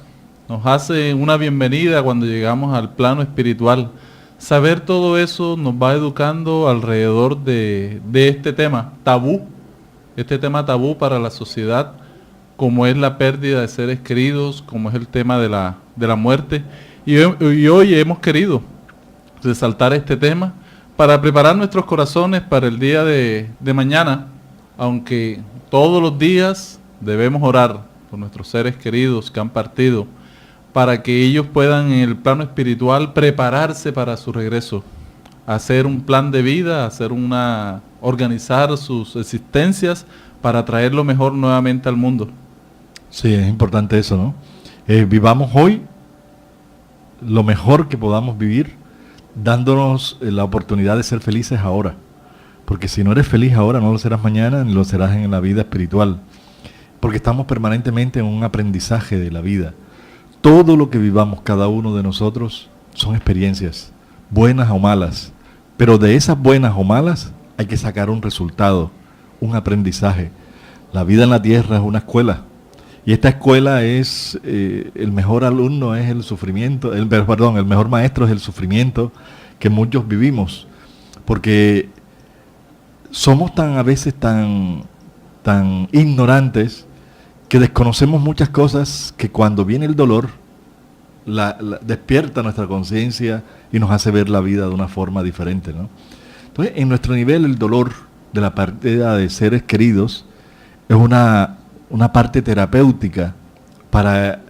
Nos hace una bienvenida cuando llegamos al plano espiritual. Saber todo eso nos va educando alrededor de este tema tabú, este tema tabú para la sociedad, como es la pérdida de seres queridos, como es el tema de la muerte. Y hoy hemos querido resaltar este tema para preparar nuestros corazones para el día de mañana, aunque todos los días debemos orar por nuestros seres queridos que han partido, para que ellos puedan en el plano espiritual prepararse para su regreso, hacer un plan de vida, organizar sus existencias para traer lo mejor nuevamente al mundo. Sí, es importante eso, ¿no? Vivamos hoy lo mejor que podamos vivir, dándonos la oportunidad de ser felices ahora. Porque si no eres feliz ahora, no lo serás mañana, ni lo serás en la vida espiritual. Porque estamos permanentemente en un aprendizaje de la vida. Todo lo que vivamos cada uno de nosotros son experiencias, buenas o malas. Pero de esas buenas o malas hay que sacar un resultado, un aprendizaje. La vida en la tierra es una escuela. Y esta escuela es, el mejor alumno es el sufrimiento, el mejor maestro es el sufrimiento que muchos vivimos. Porque somos a veces tan ignorantes que desconocemos muchas cosas que cuando viene el dolor despierta nuestra conciencia y nos hace ver la vida de una forma diferente, ¿no? Entonces, en nuestro nivel, el dolor de la pérdida de seres queridos es una parte terapéutica para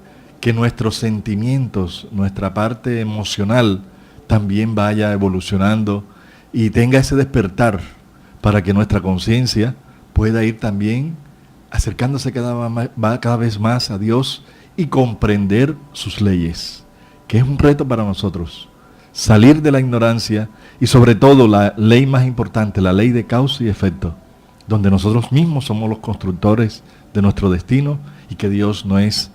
que nuestros sentimientos, nuestra parte emocional también vaya evolucionando y tenga ese despertar para que nuestra conciencia pueda ir también acercándose cada vez más a Dios y comprender sus leyes, que es un reto para nosotros, salir de la ignorancia y sobre todo la ley más importante, la ley de causa y efecto, donde nosotros mismos somos los constructores de nuestro destino y que Dios no es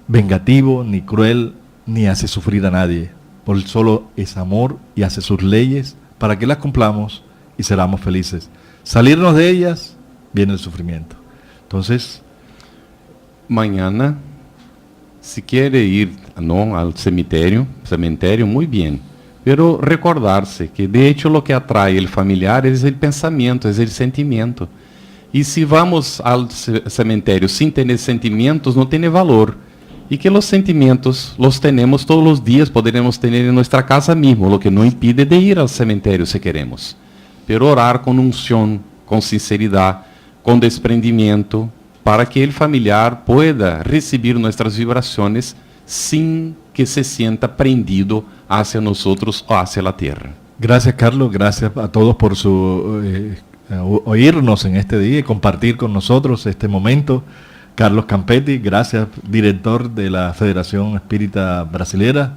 vengativo, ni cruel, ni hace sufrir a nadie. Por él solo es amor y hace sus leyes para que las cumplamos y seramos felices. Salirnos de ellas, viene el sufrimiento. Entonces, mañana, si quiere ir al cementerio, muy bien. Pero recordarse que de hecho lo que atrae el familiar es el pensamiento, es el sentimiento. Y si vamos al cementerio sin tener sentimientos, no tiene valor. Y que los sentimientos los tenemos todos los días, podremos tener en nuestra casa mismo, lo que no impide de ir al cementerio si queremos. Pero orar con unción, con sinceridad, con desprendimiento, para que el familiar pueda recibir nuestras vibraciones sin que se sienta prendido hacia nosotros o hacia la tierra. Gracias, Carlos, gracias a todos por oírnos en este día y compartir con nosotros este momento. Carlos Campetti, gracias, director de la Federación Espírita Brasilera,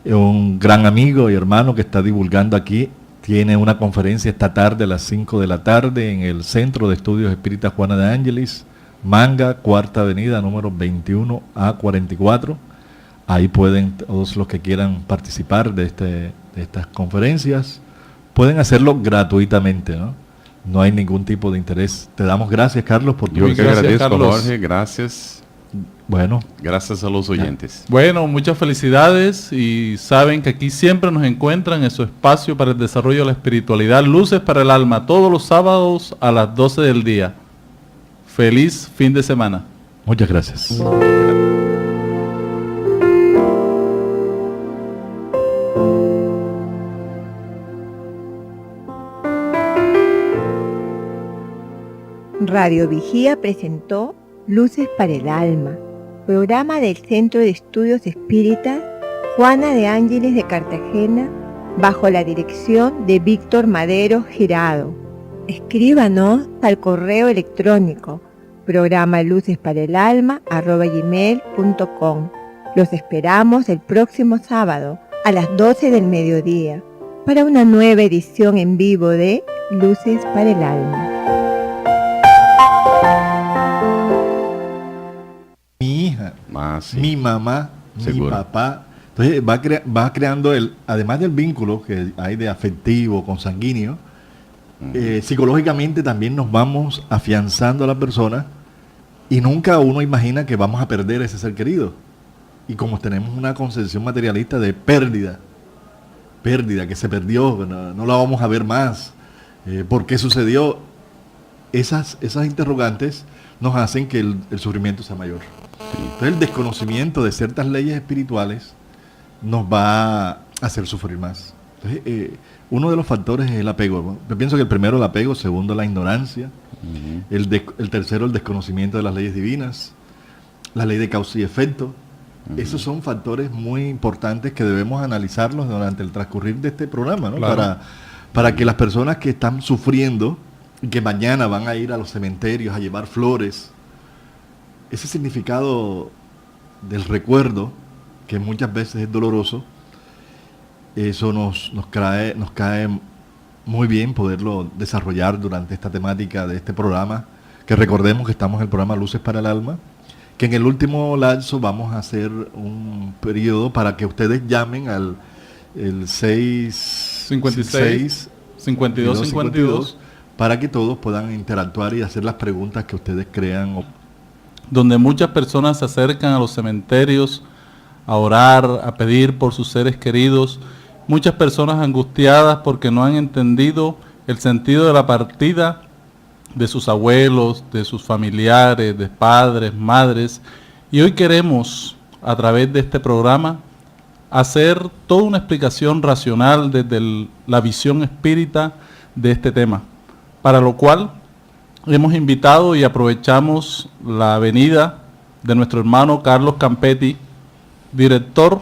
un gran amigo y hermano que está divulgando aquí. Tiene una conferencia esta tarde a las 5 de la tarde en el Centro de Estudios Espíritas Juana de Ángeles, Manga, Cuarta Avenida, número 21A44. Ahí pueden, todos los que quieran participar de estas conferencias, pueden hacerlo gratuitamente, ¿no? No hay ningún tipo de interés. Te damos gracias, Carlos, por tu Yo que Gracias, agradezco, Carlos. Jorge, gracias. Bueno, Gracias a los oyentes. Bueno, muchas felicidades y saben que aquí siempre nos encuentran en su espacio para el desarrollo de la espiritualidad, Luces para el Alma, todos los sábados a las 12 del día. Feliz fin de semana. muchas gracias. Radio Vigía presentó Luces para el Alma, programa del Centro de Estudios Espíritas Juana de Ángeles de Cartagena, bajo la dirección de Víctor Madero Girado. Escríbanos al correo electrónico programa lucesparaelalma@gmail.com. Los esperamos el próximo sábado a las 12 del mediodía para una nueva edición en vivo de Luces para el Alma. Mi hija, Sí. mi mamá, Seguro. mi papá. Entonces va creando, además del vínculo que hay de afectivo, consanguíneo, psicológicamente también nos vamos afianzando a la persona y nunca uno imagina que vamos a perder ese ser querido. Y como tenemos una concepción materialista de pérdida que se perdió, no la vamos a ver más, ¿por qué sucedió? Esas interrogantes nos hacen que el sufrimiento sea mayor. Entonces el desconocimiento de ciertas leyes espirituales nos va a hacer sufrir más. Entonces, uno de los factores es el apego, ¿no? Yo pienso que el primero el apego, el segundo la ignorancia, el tercero el desconocimiento de las leyes divinas, la ley de causa y efecto. Esos son factores muy importantes que debemos analizarlos durante el transcurrir de este programa, ¿no? Claro. Para que las personas que están sufriendo y que mañana van a ir a los cementerios a llevar flores, ese significado del recuerdo, que muchas veces es doloroso, eso nos cae muy bien poderlo desarrollar durante esta temática de este programa, que recordemos que estamos en el programa Luces para el Alma, que en el último lapso vamos a hacer un periodo para que ustedes llamen al el 56 52 para que todos puedan interactuar y hacer las preguntas que ustedes crean. donde muchas personas se acercan a los cementerios a orar, a pedir por sus seres queridos, muchas personas angustiadas porque no han entendido el sentido de la partida de sus abuelos, de sus familiares, de padres, madres, y hoy queremos, a través de este programa, hacer toda una explicación racional desde la visión espírita de este tema, para lo cual hemos invitado y aprovechamos la venida de nuestro hermano Carlos Campetti, director,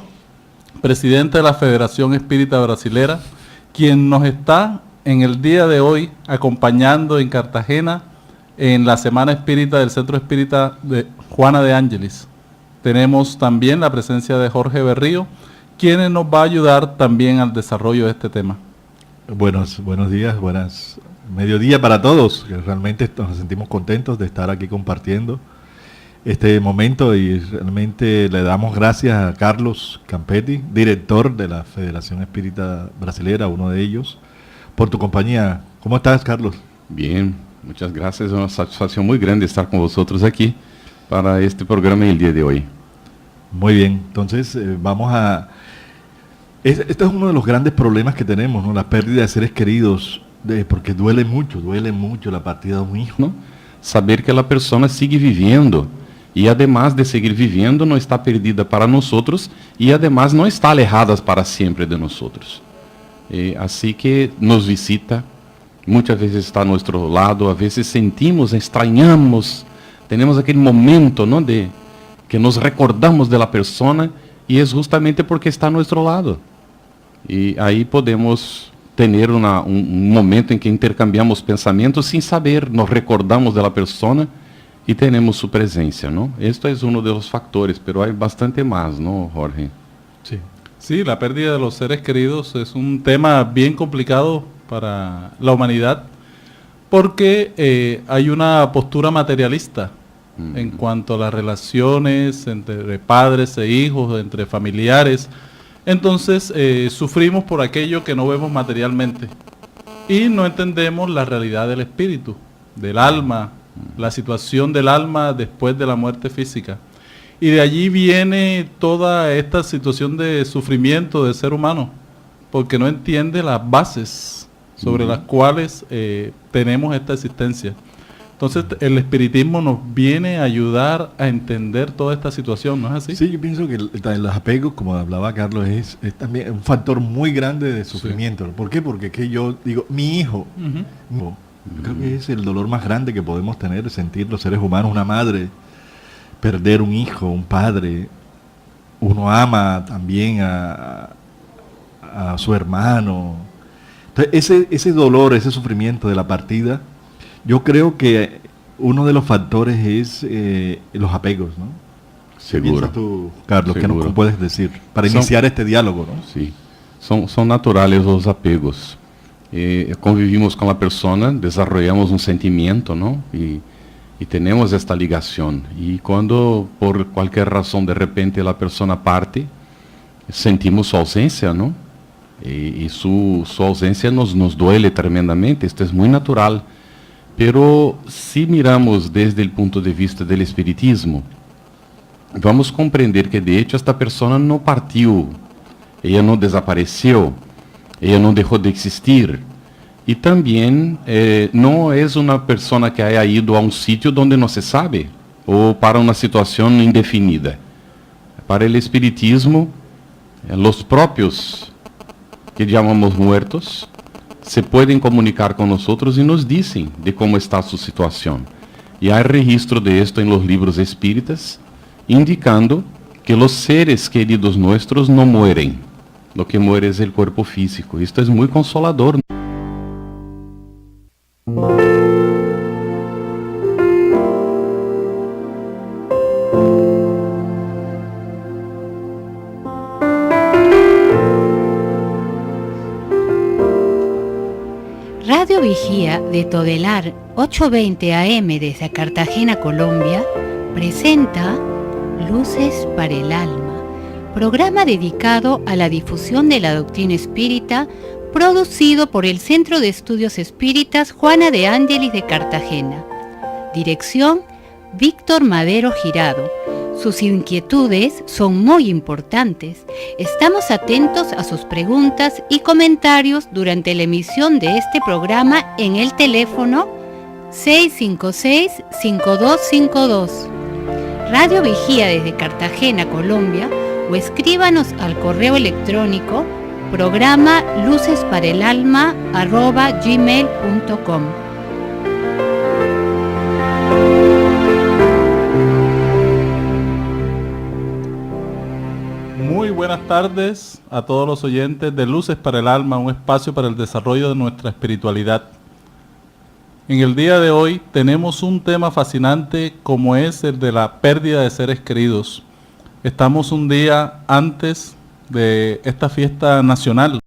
presidente de la Federación Espírita Brasilera, quien nos está en el día de hoy acompañando en Cartagena en la Semana Espírita del Centro Espírita de Juana de Ángeles. Tenemos también la presencia de Jorge Berrío, quien nos va a ayudar también al desarrollo de este tema. Buenos días, mediodía para todos, que realmente nos sentimos contentos de estar aquí compartiendo este momento y realmente le damos gracias a Carlos Campetti, director de la Federación Espírita Brasilera, uno de ellos, por tu compañía. ¿Cómo estás, Carlos? Bien, muchas gracias. Es una satisfacción muy grande estar con vosotros aquí para este programa el día de hoy. Muy bien, entonces vamos a... Este es uno de los grandes problemas que tenemos, ¿no? La pérdida de seres queridos, porque duele mucho la partida de un hijo, ¿no? Saber que la persona sigue viviendo y además de seguir viviendo no está perdida para nosotros y además no está alejada para siempre de nosotros. Así que nos visita, muchas veces está a nuestro lado, a veces sentimos, extrañamos, tenemos aquel momento, ¿no? de que nos recordamos de la persona y es justamente porque está a nuestro lado. Y ahí podemos tener un momento en que intercambiamos pensamientos sin saber, nos recordamos de la persona y tenemos su presencia, ¿no? Esto es uno de los factores, pero hay bastante más, ¿no, Jorge? Sí. Sí, la pérdida de los seres queridos es un tema bien complicado para la humanidad porque hay una postura materialista en cuanto a las relaciones entre padres e hijos, entre familiares. Entonces sufrimos por aquello que no vemos materialmente y no entendemos la realidad del espíritu, del alma, la situación del alma después de la muerte física. Y de allí viene toda esta situación de sufrimiento del ser humano, porque no entiende las bases sobre las cuales tenemos esta existencia. Entonces el espiritismo nos viene a ayudar a entender toda esta situación, ¿no es así? Sí, yo pienso que los apegos, como hablaba Carlos, es también un factor muy grande de sufrimiento. Sí. ¿Por qué? Porque es que yo digo, mi hijo, yo creo que es el dolor más grande que podemos tener, sentir los seres humanos, una madre, perder un hijo, un padre. Uno ama también a su hermano. Entonces ese dolor, ese sufrimiento de la partida, yo creo que uno de los factores es los apegos, ¿no? Seguro. ¿Qué piensas tú, Carlos? Seguro. ¿Qué nos puedes decir para iniciar este diálogo, ¿no? Sí, son naturales los apegos. Convivimos con la persona, desarrollamos un sentimiento, ¿no? Y tenemos esta ligación. Y cuando por cualquier razón de repente la persona parte, sentimos su ausencia, ¿no? Y su ausencia nos duele tremendamente. Esto es muy natural. Pero si miramos desde el punto de vista del espiritismo, vamos a comprender que de hecho esta persona no partió, ella no desapareció, ella no dejó de existir. Y también no es una persona que haya ido a un sitio donde no se sabe, o para una situación indefinida. Para el espiritismo, los propios que llamamos muertos, se pueden comunicar con nosotros y nos dicen de cómo está su situación. Y hay registro de esto en los libros espíritas, indicando que los seres queridos nuestros no mueren. Lo que muere es el cuerpo físico. Esto es muy consolador. Radio Vigía de Todelar 820 AM desde Cartagena, Colombia, presenta Luces para el Alma, programa dedicado a la difusión de la doctrina espírita, producido por el Centro de Estudios Espíritas Juana de Ángelis de Cartagena. Dirección, Víctor Madero Girado. Sus inquietudes son muy importantes. Estamos atentos a sus preguntas y comentarios durante la emisión de este programa en el teléfono 656-5252. Radio Vigía desde Cartagena, Colombia, o escríbanos al correo electrónico programa lucesparaelalma@gmail.com. Muy buenas tardes a todos los oyentes de Luces para el Alma, un espacio para el desarrollo de nuestra espiritualidad. En el día de hoy tenemos un tema fascinante como es el de la pérdida de seres queridos. Estamos un día antes de esta fiesta nacional.